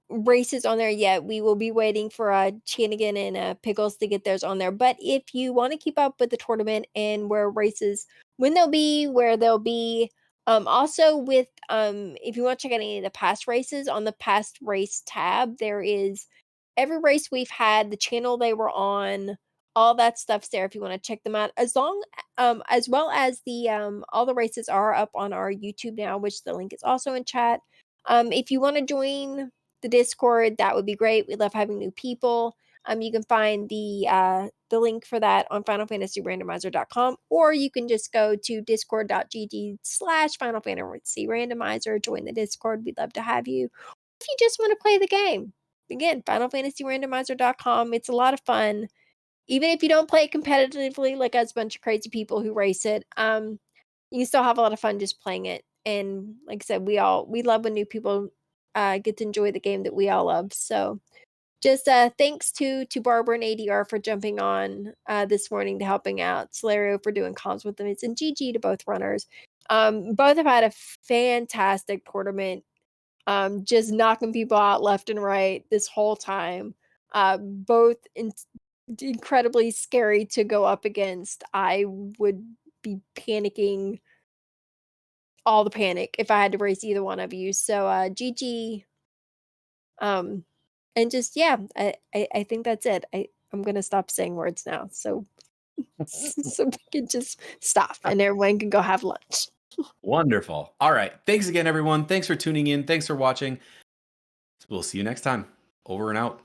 races on there yet. We will be waiting for Chanigan and Pickles to get theirs on there. But if you want to keep up with the tournament and where races, when they'll be, where they'll be, also with if you want to check out any of the past races, on the past race tab, there is every race we've had, the channel they were on, all that stuff's there if you want to check them out. As well as the all the races are up on our YouTube now, which the link is also in chat. If you want to join the Discord, that would be great. We love having new people. You can find the link for that on FinalFantasyRandomizer.com, or you can just go to discord.gg/FinalFantasyRandomizer. Join the Discord. We'd love to have you. If you just want to play the game, again, FinalFantasyRandomizer.com. It's a lot of fun. Even if you don't play it competitively, like us, a bunch of crazy people who race it, you can still have a lot of fun just playing it. And like I said, we love when new people get to enjoy the game that we all love. So just thanks to Barbara and ADR for jumping on this morning to helping out, Solario for doing comms with them, and GG to both runners. Both have had a fantastic tournament, just knocking people out left and right this whole time. Both incredibly scary to go up against. I would be panicking all the panic if I had to race either one of you. So GG. And just I think that's it. I'm gonna stop saying words now, so so we can just stop and everyone can go have lunch. Wonderful. All right. Thanks again, everyone. Thanks for tuning in. Thanks for watching. We'll see you next time. Over and out.